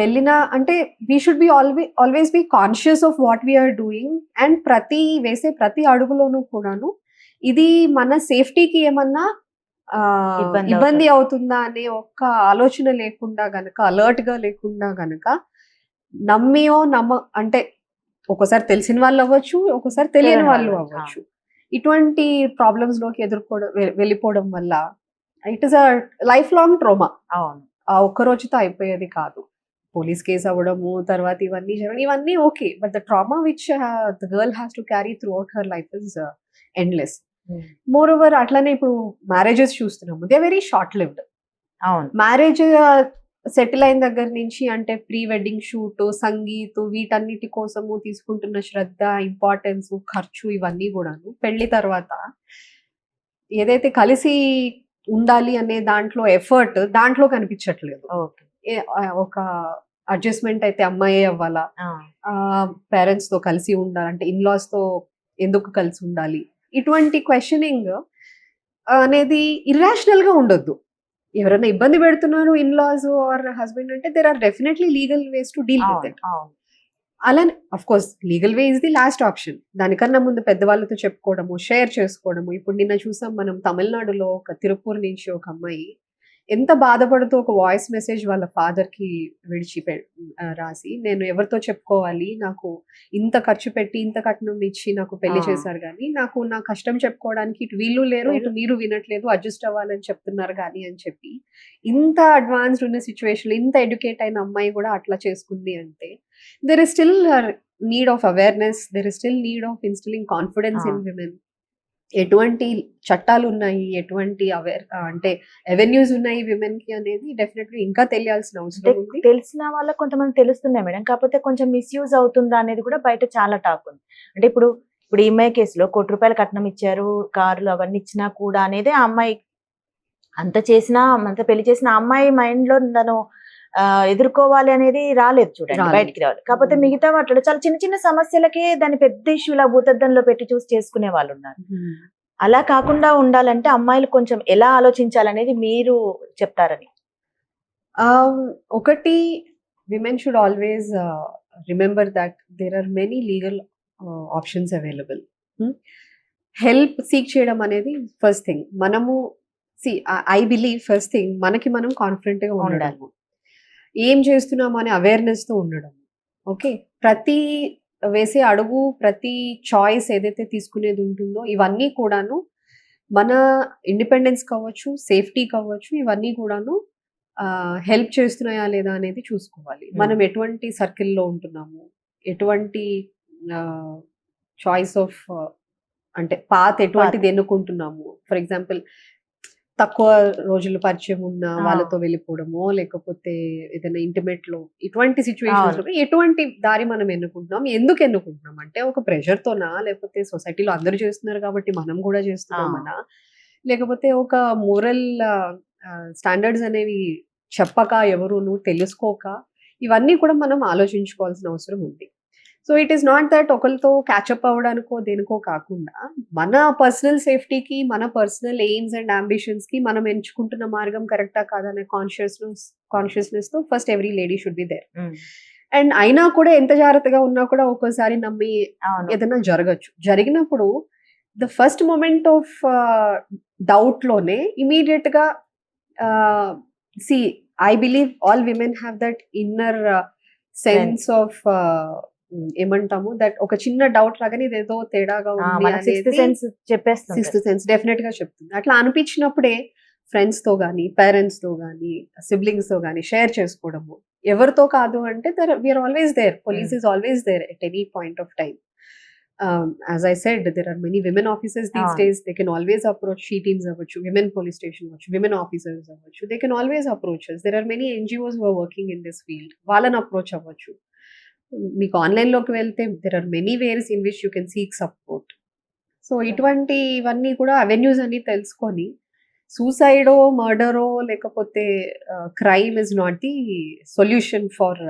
వెళ్ళిన అంటే we should be always be conscious of what we are doing, and వేసే ప్రతి అడుగులోనూ కూడాను ఇది మన సేఫ్టీకి ఏమన్నా ఇబ్బంది అవుతుందా అనే ఒక్క ఆలోచన లేకుండా గనక, అలర్ట్ గా లేకుండా గనక అంటే ఒక్కోసారి తెలిసిన వాళ్ళు అవ్వచ్చు, ఒక్కోసారి తెలియని వాళ్ళు అవ్వచ్చు, ఇటువంటి ప్రాబ్లమ్స్ లోకి వెళ్ళిపోవడం వల్ల it is a life long ట్రోమా. ఆ ఒక్క రోజుతో అయిపోయేది కాదు. పోలీస్ కేసు అవ్వడము, తర్వాత ఇవన్నీ జరగడం, ఇవన్నీ okay, but the trauma which the girl has to carry through out her life is endless. More over అట్లానే ఇప్పుడు మ్యారేజెస్ చూస్తున్నాము, they very short lived. Marriage settle అయిన దగ్గర నుంచి అంటే ప్రీ వెడ్డింగ్ షూట్, సంగీత్, వీటన్నిటి కోసము తీసుకుంటున్న శ్రద్ధ, ఇంపార్టెన్స్, ఖర్చు ఇవన్నీ కూడాను పెళ్లి తర్వాత ఏదైతే కలిసి ఉండాలి అనే దాంట్లో ఎఫర్ట్ దాంట్లో కనిపించట్లేదు. ఒక అడ్జస్ట్మెంట్ అయితే అమ్మాయి అవ్వాలా, పేరెంట్స్ తో కలిసి ఉండాలంటే ఇన్లాస్ తో ఎందుకు కలిసి ఉండాలి, ఇటువంటి క్వశ్చనింగ్ అనేది ఇర్రాషనల్ గా ఉండొద్దు. ఎవరైనా ఇబ్బంది పెడుతున్నారు ఇన్లాస్ ఆర్ హస్బెండ్ అంటే there are definitely legal ways to deal with it. అలానే of course legal way is the last option. దానికన్నా ముందు పెద్దవాళ్ళతో చెప్పుకోవడము, షేర్ చేసుకోవడము. ఇప్పుడు నిన్న చూసాం మనం తమిళనాడులో ఒక తిరుపూర్ నుంచి ఒక అమ్మాయి ఎంత బాధపడుతూ ఒక వాయిస్ మెసేజ్ వాళ్ళ ఫాదర్ కి రాసి, నేను ఎవరితో చెప్పుకోవాలి, నాకు ఇంత ఖర్చు పెట్టి ఇంత కట్నం ఇచ్చి నాకు పెళ్లి చేశారు కానీ నాకు నా కష్టం చెప్పుకోవడానికి ఇటు వీళ్ళు లేరు, ఇటు మీరు వినట్లేదు, అడ్జస్ట్ అవ్వాలని చెప్తున్నారు కానీ అని చెప్పి, ఇంత అడ్వాన్స్డ్ ఉన్న సిచ్యువేషన్, ఇంత ఎడ్యుకేట్ అయిన అమ్మాయి కూడా అట్లా చేసుకుంది అంటే there is still a need of awareness, there is still need of instilling confidence in women. ఎటువంటి చట్టాలు ఉన్నాయి, ఎటువంటి అంటే అవెన్యూస్ ఉన్నాయి విమెన్ కి అనేది డెఫినెట్లీ ఇంకా తెలియాల్సిన అవసరం ఉంది. తెలిసిన వాళ్ళకి కొంతమంది తెలుస్తున్నాయి మేడం, కాకపోతే కొంచెం మిస్యూజ్ అవుతుందా అనేది కూడా బయట చాలా టాక్ ఉంది. అంటే ఇప్పుడు ఈ అమ్మాయి కేసులో ₹1,00,00,000 కట్నం ఇచ్చారు, కార్లు అవన్నీ ఇచ్చినా కూడా అనేది ఆ అమ్మాయి అంత చేసినా, అంత పెళ్లి చేసిన అమ్మాయి మైండ్ లో తను ఎదుర్కోవాలి అనేది రాలేదు చూడండి, బయటికి రావాలి. కాకపోతే మిగతా వాటిలో చాలా చిన్న చిన్న సమస్యలకే దాన్ని పెద్ద ఇష్యూలా భూతద్దంలో పెట్టి చూసి చేసుకునే వాళ్ళు ఉన్నారు. అలా కాకుండా ఉండాలంటే అమ్మాయిలు కొంచెం ఎలా ఆలోచించాలనేది మీరు చెప్తారని. ఒకటి, women should always remember that there are many legal options available. Help seek చేయడం అనేది ఫస్ట్ థింగ్. మనము ఐ బిలీవ్ ఫస్ట్ థింగ్ మనకి మనం కాన్ఫిడెంట్ గా ఉండడము, ఏం చేస్తున్నాము అనే అవేర్నెస్ తో ఉండడం. ఓకే, ప్రతి వేసే అడుగు, ప్రతి చాయిస్ ఏదైతే తీసుకునేది ఉంటుందో ఇవన్నీ కూడాను మన ఇండిపెండెన్స్ కావచ్చు, సేఫ్టీ కావచ్చు, ఇవన్నీ కూడాను హెల్ప్ చేస్తున్నాయా లేదా అనేది చూసుకోవాలి. మనం ఎటువంటి సర్కిల్లో ఉంటున్నాము, ఎటువంటి చాయిస్ ఆఫ్ అంటే పాత్ ఎటువంటిది ఎన్నుకుంటున్నాము. ఫర్ ఎగ్జాంపుల్ తక్కువ రోజులు పరిచయం ఉన్న వాళ్ళతో వెళ్ళిపోవడమో, లేకపోతే ఏదైనా ఇంటిమేట్ లో ఇటువంటి సిచ్యువేషన్స్ లో ఎటువంటి దారి మనం ఎన్నుకుంటున్నాం, ఎందుకు ఎన్నుకుంటున్నాం అంటే ఒక ప్రెషర్ తోనా, లేకపోతే సొసైటీలో అందరూ చేస్తున్నారు కాబట్టి మనం కూడా చేస్తున్నామనా, లేకపోతే ఒక మోరల్ స్టాండర్డ్స్ అనేవి చెప్పక ఎవరును తెలుసుకోక ఇవన్నీ కూడా మనం ఆలోచించుకోవాల్సిన అవసరం ఉంది. So it is not that ఒకరితో క్యాచప్ అవ్వడానికో దేనికో కాకుండా మన పర్సనల్ సేఫ్టీకి, మన పర్సనల్ ఎయిమ్స్ అండ్ అంబిషన్స్కి మనం ఎంచుకుంటున్న మార్గం కరెక్టా కాదనే కాన్షియస్నెస్తో first every lady should be there. And అయినా కూడా ఎంత జాగ్రత్తగా ఉన్నా కూడా ఒక్కోసారి నమ్మి అవును. ఏదైనా జరగచ్చు. జరిగినప్పుడు the first moment of doubt లోనే ఇమీడియట్ గా సి I believe all women have that inner sense of ఏమంటాము దట్ ఒక చిన్న డౌట్ లాగానే ఇదేదో తేడాగా ఉంది మన సిక్స్త్ అనేది సెన్స్ చెప్పేస్తుంది. సిక్స్త్ సెన్స్ డెఫినెట్ గా చెప్తుంది. అట్లా అనిపించినప్పుడే ఫ్రెండ్స్ తో కానీ, పేరెంట్స్ తో కానీ, సిబ్లింగ్స్ తో కానీ షేర్ చేసుకోవడము. ఎవరితో కాదు అంటే we are always there. Police is always there at any point of time. As I said, there are many women officers these days. They can always approach she teams avvachu, women police station avvachu, women officers avvachu. They can always approach us. There are many NGOs who are working in this field. వాళ్ళని approach అవ్వచ్చు. మీకు ఆన్లైన్లోకి వెళ్తే there are many ways in which you can seek support. So ఇవన్నీ కూడా avenues అన్ని తెలుసుకొని సూసైడో, మర్డరో లేకపోతే crime is not the solution for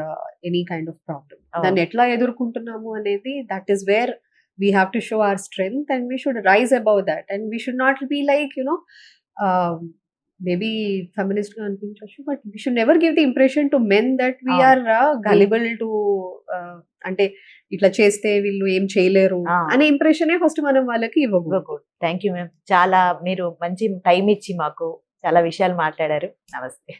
any kind of problem. దాన్ని ఎట్లా ఎదుర్కొంటున్నాము అనేది that is where we have to show our strength and we should rise above that, and we should not be like maybe feminist ga anpinchochu, but we should never give the impression to men that we are gullible to ante ఇట్లా చేస్తే వీళ్ళు ఏం చేయలేరు అనే impression first మనం వాళ్ళకి ఇవ్వకూడదు. Thank you ma'am. చాలా మీరు మంచి టైం ఇచ్చి మాకు చాలా విషయాలు మాట్లాడారు. నమస్తే.